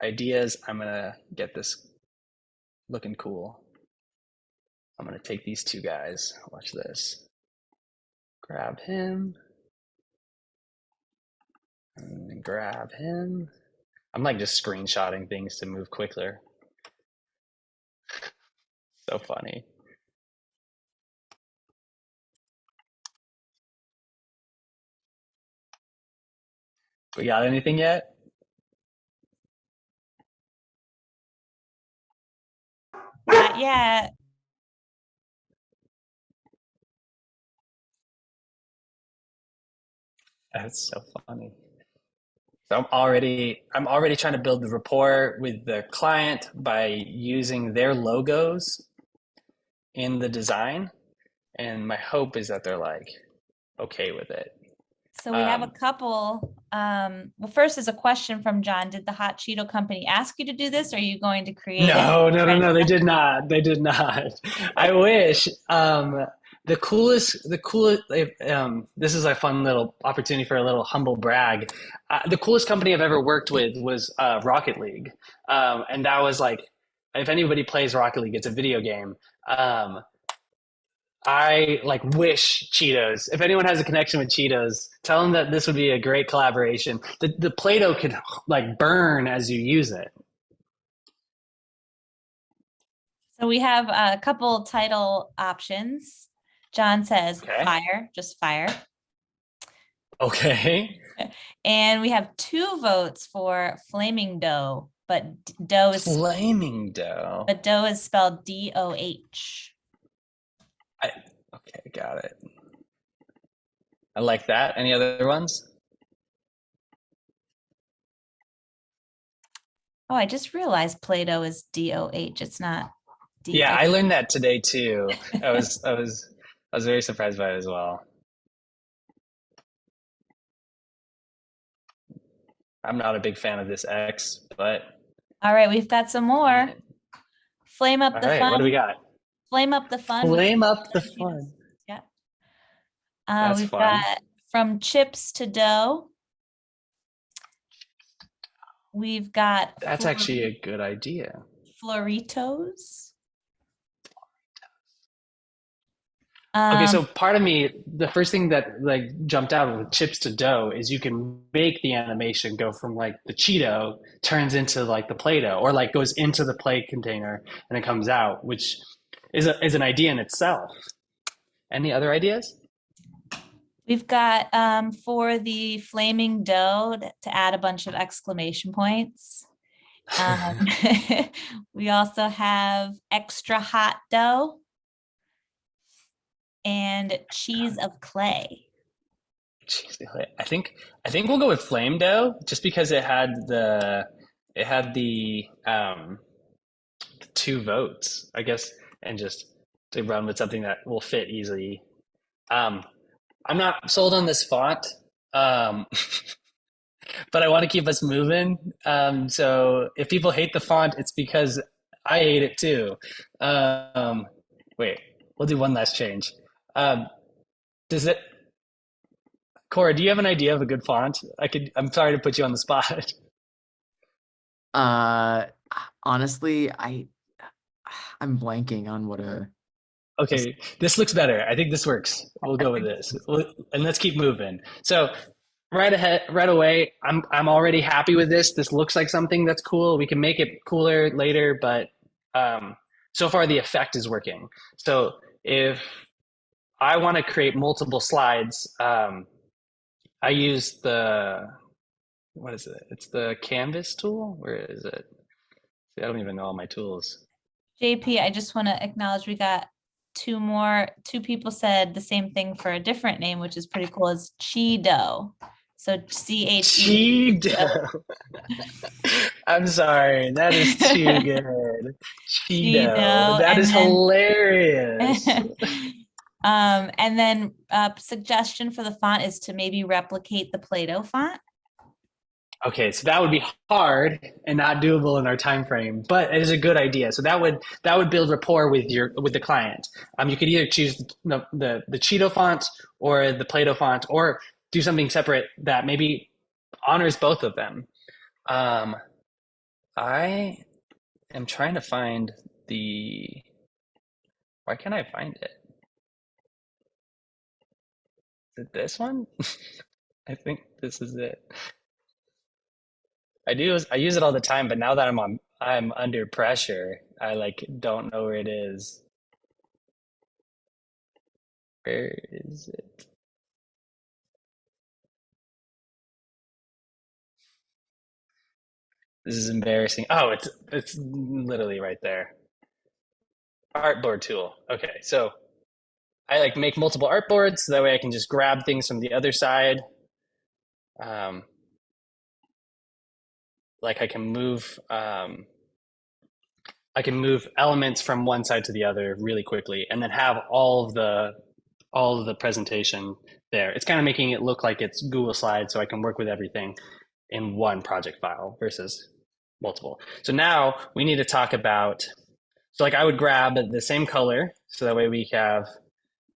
ideas, I'm gonna get this looking cool. I'm gonna take these two guys. Watch this. Grab him. And grab him. I'm like just screenshotting things to move quicker. So funny. We got anything yet? Not yet. That's so funny. So I'm already trying to build the rapport with the client by using their logos in the design, and my hope is that they're like okay with it. So we have a couple. Well, first is a question from John. Did the Hot Cheeto Company ask you to do this, or are you going to create No, they did not. They did not. I wish. The coolest, this is a fun little opportunity for a little humble brag. The coolest company I've ever worked with was Rocket League. And that was like, if anybody plays Rocket League, it's a video game. I like wish Cheetos, if anyone has a connection with Cheetos, tell them that this would be a great collaboration. The Play-Doh could like burn as you use it. So we have a couple title options. John says fire, just fire. Okay. And we have 2 votes for flaming dough, but dough is flaming dough. But dough is spelled D-O-H. Okay, got it. I like that. Any other ones? Oh, I just realized Play-Doh is D-O-H. It's not D-O-H. Yeah, I learned that today too. I was very surprised by it as well. I'm not a big fan of this X, but all right, we've got some more. Flame up the fun. What do we got? Flame up the fun. Flame up the fun. Yeah. We've got From chips to dough, we've got That's actually a good idea. Floritos. Okay, so part of me, the first thing that like jumped out with chips to dough is you can make the animation go from like the Cheeto turns into like the Play-Doh, or like goes into the play container and it comes out, which is an idea in itself. Any other ideas? We've got for the flaming dough to add a bunch of exclamation points. We also have extra hot dough and cheese of clay. Jeez, I think we'll go with flame dough just because it had the 2 votes, I guess, and just to run with something that will fit easily. I'm not sold on this font, but I want to keep us moving. So if people hate the font, it's because I hate it too. Wait, we'll do one last change. Does it? Cora, do you have an idea of a good font? I'm sorry to put you on the spot. Honestly, I'm blanking on what a Okay, this looks better. I think this works. We'll go with this. And let's keep moving. So right away, I'm already happy with this. This looks like something that's cool. We can make it cooler later, but so far the effect is working. So if I want to create multiple slides, I use what is it? It's the canvas tool. Where is it? See, I don't even know all my tools. JP, I just want to acknowledge we got two people said the same thing for a different name, which is pretty cool. It's Cheeto. So CHE. Cheeto. I'm sorry. That is too good. Cheeto. That is hilarious. And then suggestion for the font is to maybe replicate the Play-Doh font. Okay, so that would be hard and not doable in our time frame, but it is a good idea. So that would build rapport with the client. You could either choose the Cheeto font or the Play-Doh font, or do something separate that maybe honors both of them. I am trying to find why can't I find it? Is it this one? I think this is it. I use it all the time, but now that I'm under pressure, I like don't know where it is. Where is it? This is embarrassing. Oh, it's literally right there. Artboard tool. Okay, so I like make multiple artboards so that way I can just grab things from the other side. Like I can move elements from one side to the other really quickly, and then have all of the presentation there. It's kind of making it look like it's Google Slides, so I can work with everything in one project file versus multiple. So now we need to talk about. So like I would grab the same color, so that way we have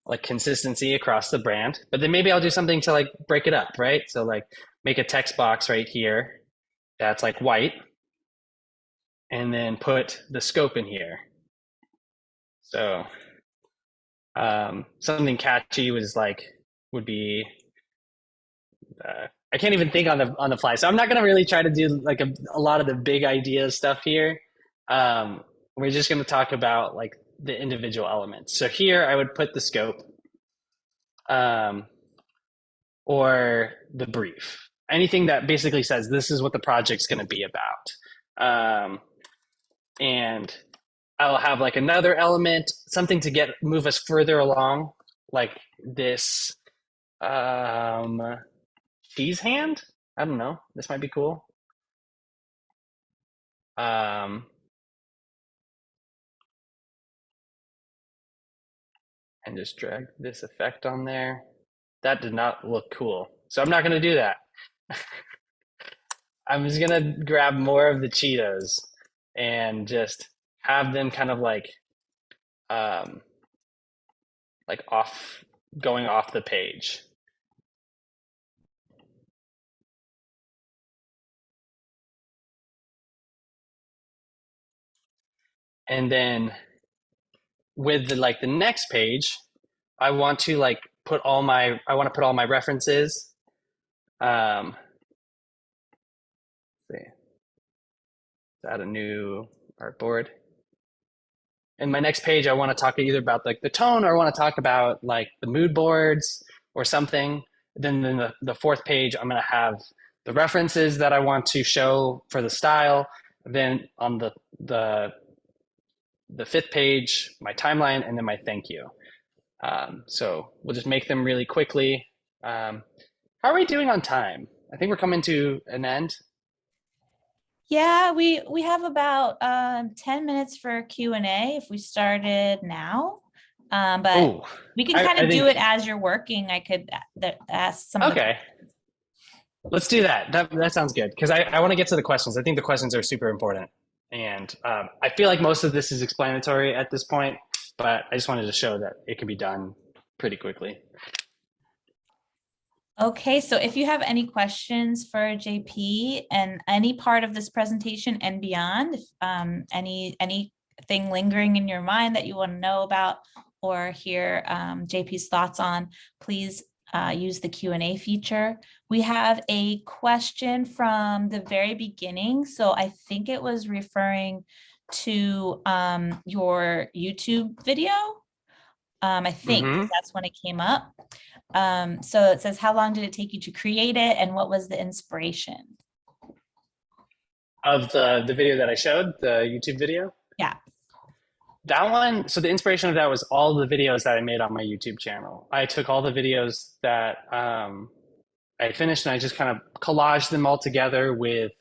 like consistency across the brand. But then maybe I'll do something to like break it up, right? So like make a text box right here that's like white, and then put the scope in here. So something catchy would be I can't even think on the fly. So I'm not gonna really try to do like a lot of the big idea stuff here. We're just gonna talk about like the individual elements. So here I would put the scope, or the brief. Anything that basically says this is what the project's going to be about. And I'll have like another element, something to move us further along, like this cheese hand. I don't know. This might be cool. And just drag this effect on there. That did not look cool. So I'm not going to do that. I'm just going to grab more of the Cheetos and just have them kind of like going off the page. And then with the next page, I want to put all my references. See, add a new artboard. And my next page, I want to talk either about the tone, or I want to talk about the mood boards or something. Then the fourth page, I'm going to have the references that I want to show for the style. Then on the fifth page, my timeline, and then my thank you. So we'll just make them really quickly. How are we doing on time? I think we're coming to an end. Yeah, we have about 10 minutes for Q&A if we started now. But we can kind of do it as you're working. I could ask some. Okay. Let's do that. That sounds good, because I want to get to the questions. I think the questions are super important. And I feel like most of this is explanatory at this point, but I just wanted to show that it can be done pretty quickly. Okay, so if you have any questions for JP and any part of this presentation and beyond, if anything lingering in your mind that you want to know about or hear JP's thoughts on, please use the Q&A feature. We have a question from the very beginning. So I think it was referring to your YouTube video. I think that's when it came up. So it says, how long did it take you to create it, and what was the inspiration? Of the video that I showed, the YouTube video? Yeah. That one, so the inspiration of that was all the videos that I made on my YouTube channel. I took all the videos that I finished, and I just kind of collaged them all together with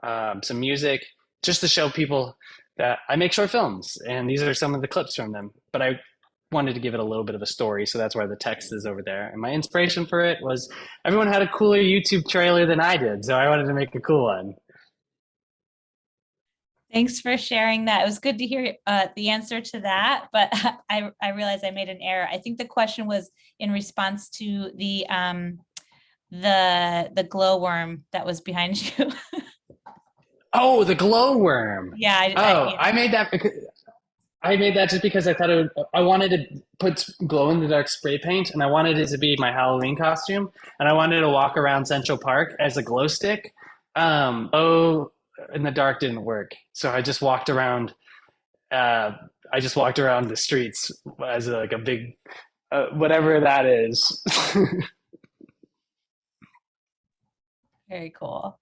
some music, just to show people that I make short films, and these are some of the clips from them. But I wanted to give it a little bit of a story, so that's why the text is over there. And my inspiration for it was everyone had a cooler YouTube trailer than I did, so I wanted to make a cool one. Thanks for sharing that. It was good to hear the answer to that, but I realized I made an error. I think the question was in response to the glowworm that was behind you. Oh, the glowworm. Yeah. I made that because I made that just because I thought I wanted to put glow in the dark spray paint, and I wanted it to be my Halloween costume, and I wanted to walk around Central Park as a glow stick. In the dark didn't work, so I just walked around. The streets as a big whatever that is. Very cool.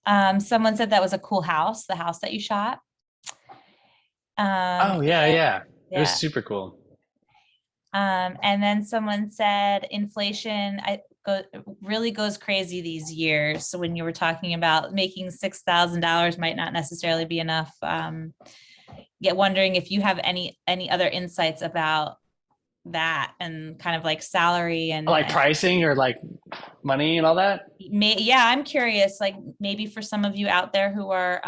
Someone said that was a cool house, the house that you shot. Oh yeah. It was super cool. And then someone said inflation really goes crazy these years. So when you were talking about making $6,000 might not necessarily be enough. Wondering if you have any other insights about that, and kind of like salary and pricing or money and all that. I'm curious, maybe for some of you out there who are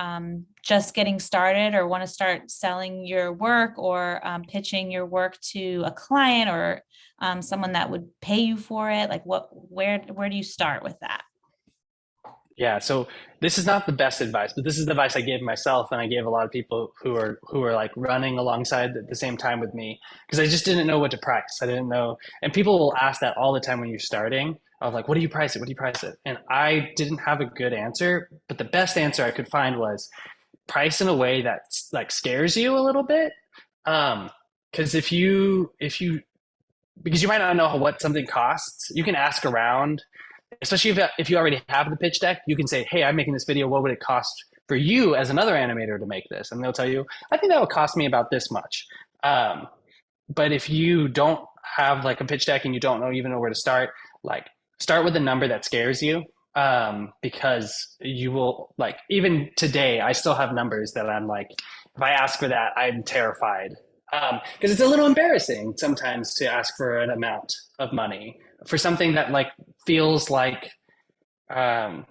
just getting started or want to start selling your work, or pitching your work to a client, or someone that would pay you for it, where do you start with that? Yeah, so this is not the best advice, but this is the advice I gave myself, and I gave a lot of people who are running alongside at the same time with me, because I just didn't know what to price. I didn't know, and people will ask that all the time when you're starting. I was like, what do you price it? What do you price it? And I didn't have a good answer, but the best answer I could find was price in a way that scares you a little bit. Because because you might not know what something costs, you can ask around. Especially if you already have the pitch deck, you can say, hey, I'm making this video. What would it cost for you as another animator to make this? And they'll tell you, I think that would cost me about this much. But if you don't have a pitch deck and you don't even know where to start, start with a number that scares you. Because you will, even today, I still have numbers that I'm if I ask for that, I'm terrified. Because it's a little embarrassing sometimes to ask for an amount of money for something that feels like fun.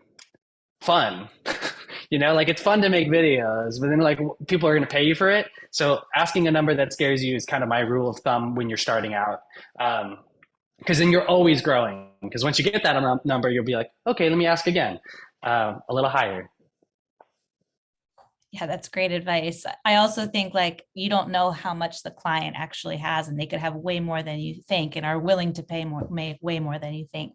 It's fun to make videos, but then people are going to pay you for it. So asking a number that scares you is kind of my rule of thumb when you're starting out. Because then you're always growing. Because once you get that number, you'll be like, okay, let me ask again, a little higher. Yeah, that's great advice. I also think like you don't know how much the client actually has, and they could have way more than you think and are willing to pay more, way more than you think.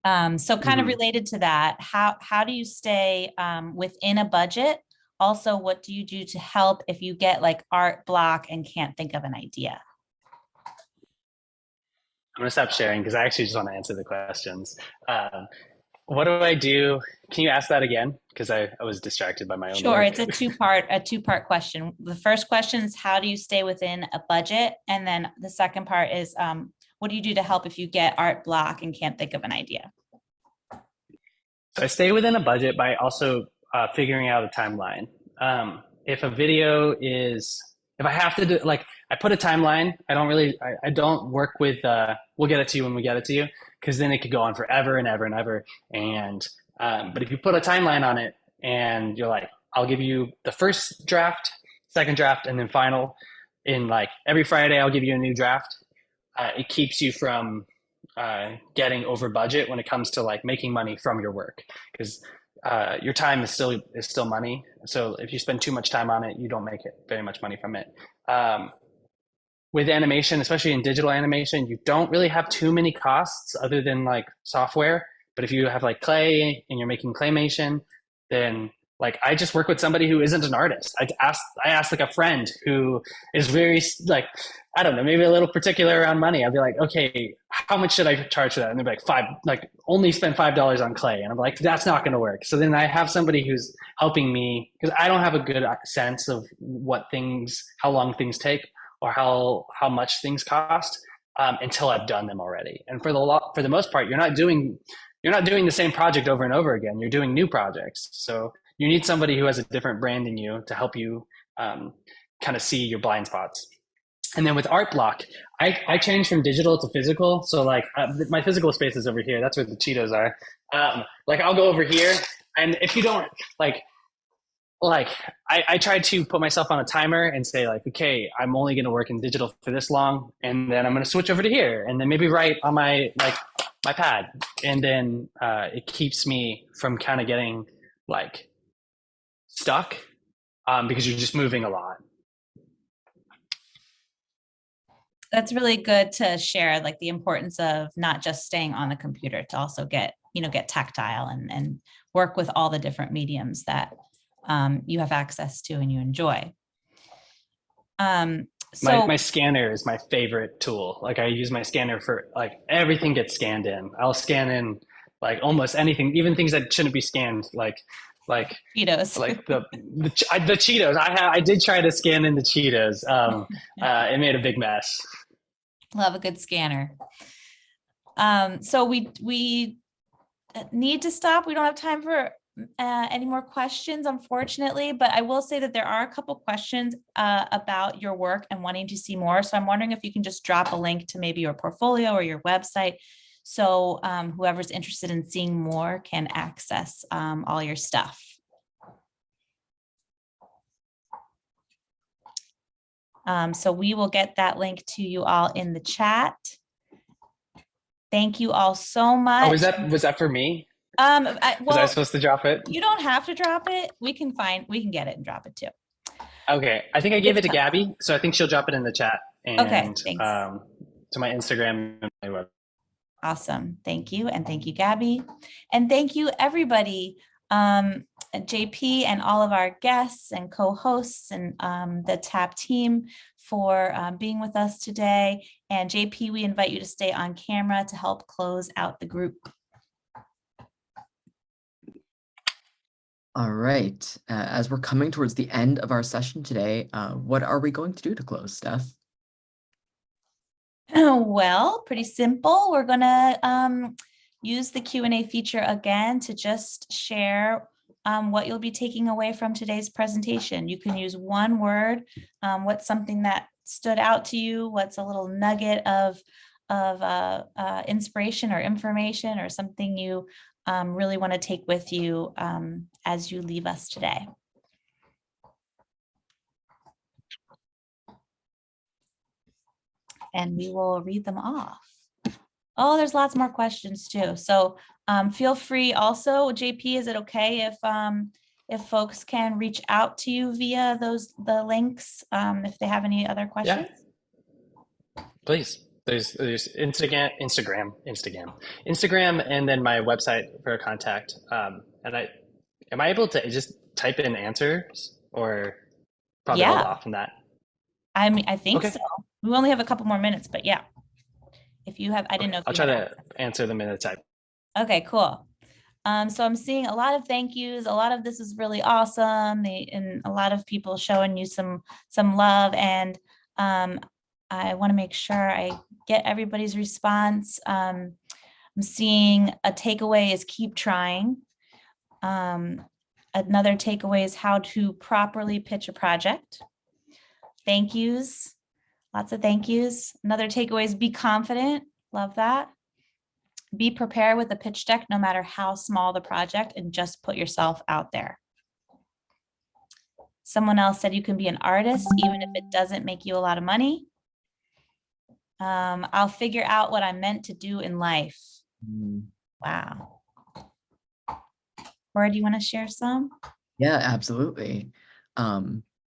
So kind of related to that, how do you stay within a budget? Also, what do you do to help if you get like art block and can't think of an idea? I'm gonna stop sharing because I actually just want to answer the questions. What do I do? Can you ask that again? Because I was distracted by my own Sure, work. it's a two-part question. The first question is how do you stay within a budget? And then the second part is what do you do to help if you get art block and can't think of an idea? So I stay within a budget by also figuring out a timeline. If a video is, if I have to do, like, I put a timeline. I don't work with, we'll get it to you when we get it to you, because then it could go on forever and ever and ever. And, but if you put a timeline on it and you're like, I'll give you the first draft, second draft, and then final in like every Friday, I'll give you a new draft. It keeps you from getting over budget when it comes to like making money from your work, because your time is still money. So if you spend too much time on it, you don't make it very much money from it. With animation, especially in digital animation, you don't really have too many costs other than like software. But if you have like clay and you're making claymation, then like I just work with somebody who isn't an artist. I asked like a friend who is very like, I don't know, maybe a little particular around money. I'd be like, okay, how much should I charge for that? And they'd be like, like only spend $5 on clay. And I'm like, that's not going to work. So then I have somebody who's helping me, because I don't have a good sense of how long things take or how much things cost until I've done them already. And for the most part, you're not doing the same project over and over again. You're doing new projects. So you need somebody who has a different brand than you to help you kind of see your blind spots. And then with art block, I changed from digital to physical. So like my physical space is over here. That's where the Cheetos are. Like I'll go over here, and if you don't like I tried to put myself on a timer and say like, okay, I'm only going to work in digital for this long, and then I'm going to switch over to here, and then maybe write on my pad, and then it keeps me from kind of getting like stuck because you're just moving a lot. That's really good to share, like the importance of not just staying on the computer, to also get tactile and work with all the different mediums that you have access to and you enjoy. So my scanner is my favorite tool. Like I use my scanner for like everything gets scanned in. I'll scan in like almost anything, even things that shouldn't be scanned, like Cheetos. like the Cheetos. I did try to scan in the Cheetos. It made a big mess. Love a good scanner. So we need to stop. We don't have time for any more questions, unfortunately, but I will say that there are a couple questions about your work and wanting to see more. So I'm wondering if you can just drop a link to maybe your portfolio or your website, so whoever's interested in seeing more can access all your stuff. So we will get that link to you all in the chat. Thank you all so much. Oh, was that for me? Well, was I supposed to drop it? You don't have to drop it. We can get it and drop it too. Okay, I think I gave it to Gabby, so I think she'll drop it in the chat. And, okay, thanks. To my Instagram and my web. Awesome, thank you, and thank you, Gabby, and thank you, everybody, JP and all of our guests and co-hosts and the TAP team for being with us today. And JP, we invite you to stay on camera to help close out the group. All right. As we're coming towards the end of our session today, what are we going to do to close, Steph? Well, pretty simple. We're going to use the Q&A feature again to just share what you'll be taking away from today's presentation. You can use one word. What's something that stood out to you? What's a little nugget of inspiration or information, or something you really want to take with you as you leave us today? And we will read them off. Oh, there's lots more questions too. So feel free also, JP, is it okay if folks can reach out to you via the links, if they have any other questions. Yeah, please. There's Instagram, and then my website for contact. And am I able to just type in answers, or probably hold Yeah, off on that? I think Okay. so. We only have a couple more minutes, but yeah. If you have, I didn't know if I'll you try had to access. answer them in a type. Okay, cool. So I'm seeing a lot of thank yous. A lot of this is really awesome. And a lot of people showing you some love. And I want to make sure I get everybody's response. I'm seeing a takeaway is keep trying. Another takeaway is how to properly pitch a project. Thank yous. Lots of thank yous. Another takeaway is be confident. Love that. Be prepared with a pitch deck, no matter how small the project, and just put yourself out there. Someone else said you can be an artist, even if it doesn't make you a lot of money. I'll figure out what I'm meant to do in life. Wow. Cora, do you want to share some? Yeah, absolutely.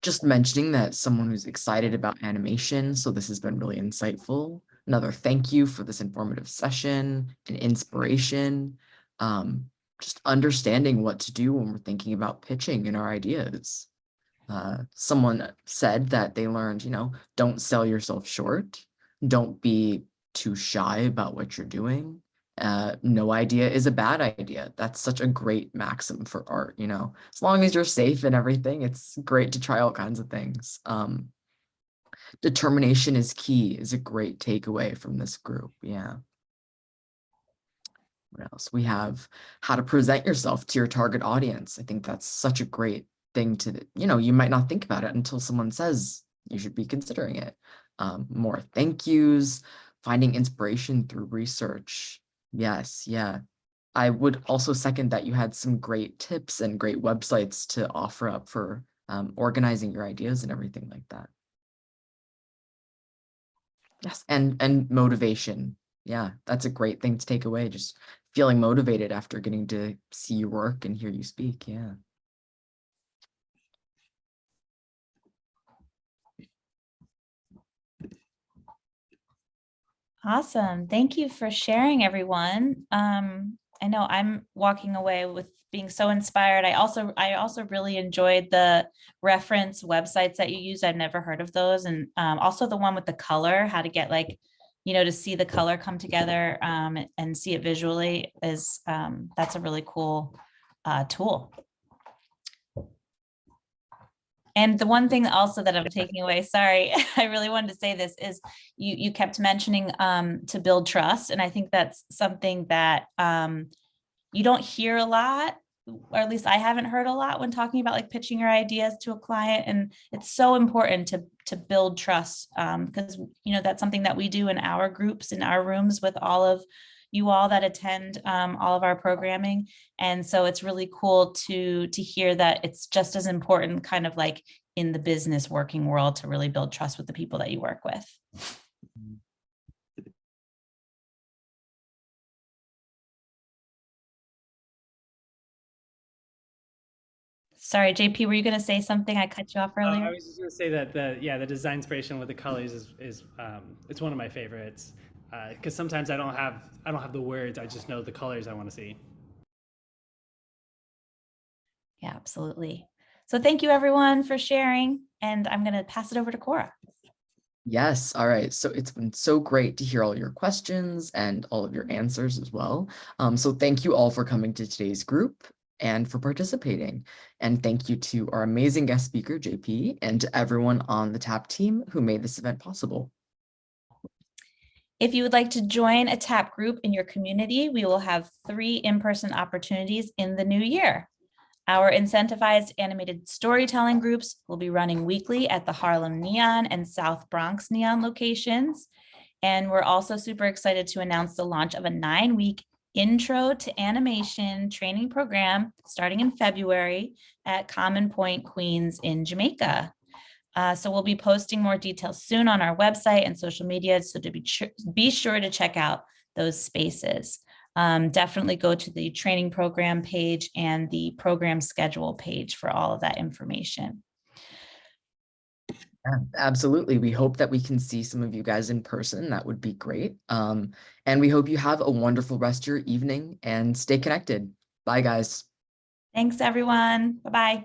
Just mentioning that someone who's excited about animation, so this has been really insightful. Another thank you for this informative session and inspiration. Just understanding what to do when we're thinking about pitching and our ideas. Someone said that they learned, don't sell yourself short. Don't be too shy about what you're doing. No idea is a bad idea. That's such a great maxim for art, as long as you're safe and everything, it's great to try all kinds of things. Determination is key is a great takeaway from this group. Yeah. What else? We have how to present yourself to your target audience. I think that's such a great thing to, you might not think about it until someone says you should be considering it. More thank yous, finding inspiration through research. Yes, yeah. I would also second that you had some great tips and great websites to offer up for organizing your ideas and everything like that. Yes, and motivation. Yeah, that's a great thing to take away. Just feeling motivated after getting to see your work and hear you speak. Yeah. Awesome. Thank you for sharing, everyone. I know I'm walking away with being so inspired. I also really enjoyed the reference websites that you used. I've never heard of those. And also the one with the color, how to get to see the color come together and see it visually is that's a really cool tool. And the one thing also that I'm taking away, sorry, I really wanted to say this, is you kept mentioning to build trust. And I think that's something that you don't hear a lot, or at least I haven't heard a lot when talking about pitching your ideas to a client. And it's so important to build trust because, that's something that we do in our groups, in our rooms with all of you all that attend all of our programming. And so it's really cool to hear that it's just as important kind of like in the business working world to really build trust with the people that you work with. Sorry, JP, were you going to say something? I cut you off earlier. I was just going to say that the design inspiration with the colors is it's one of my favorites. Because sometimes I don't have the words, I just know the colors I want to see. Yeah, absolutely. So thank you everyone for sharing, and I'm going to pass it over to Cora. Yes, all right. So it's been so great to hear all your questions and all of your answers as well. So thank you all for coming to today's group and for participating. And thank you to our amazing guest speaker, JP, and to everyone on the TAP team who made this event possible. If you would like to join a TAP group in your community, we will have 3 in-person opportunities in the new year. Our incentivized animated storytelling groups will be running weekly at the Harlem Neon and South Bronx Neon locations. And we're also super excited to announce the launch of a 9-week intro to animation training program starting in February at Common Point, Queens in Jamaica. So we'll be posting more details soon on our website and social media, so to be sure to check out those spaces. Definitely go to the training program page and the program schedule page for all of that information. Yeah, absolutely. We hope that we can see some of you guys in person. That would be great. And we hope you have a wonderful rest of your evening and stay connected. Bye, guys. Thanks, everyone. Bye-bye.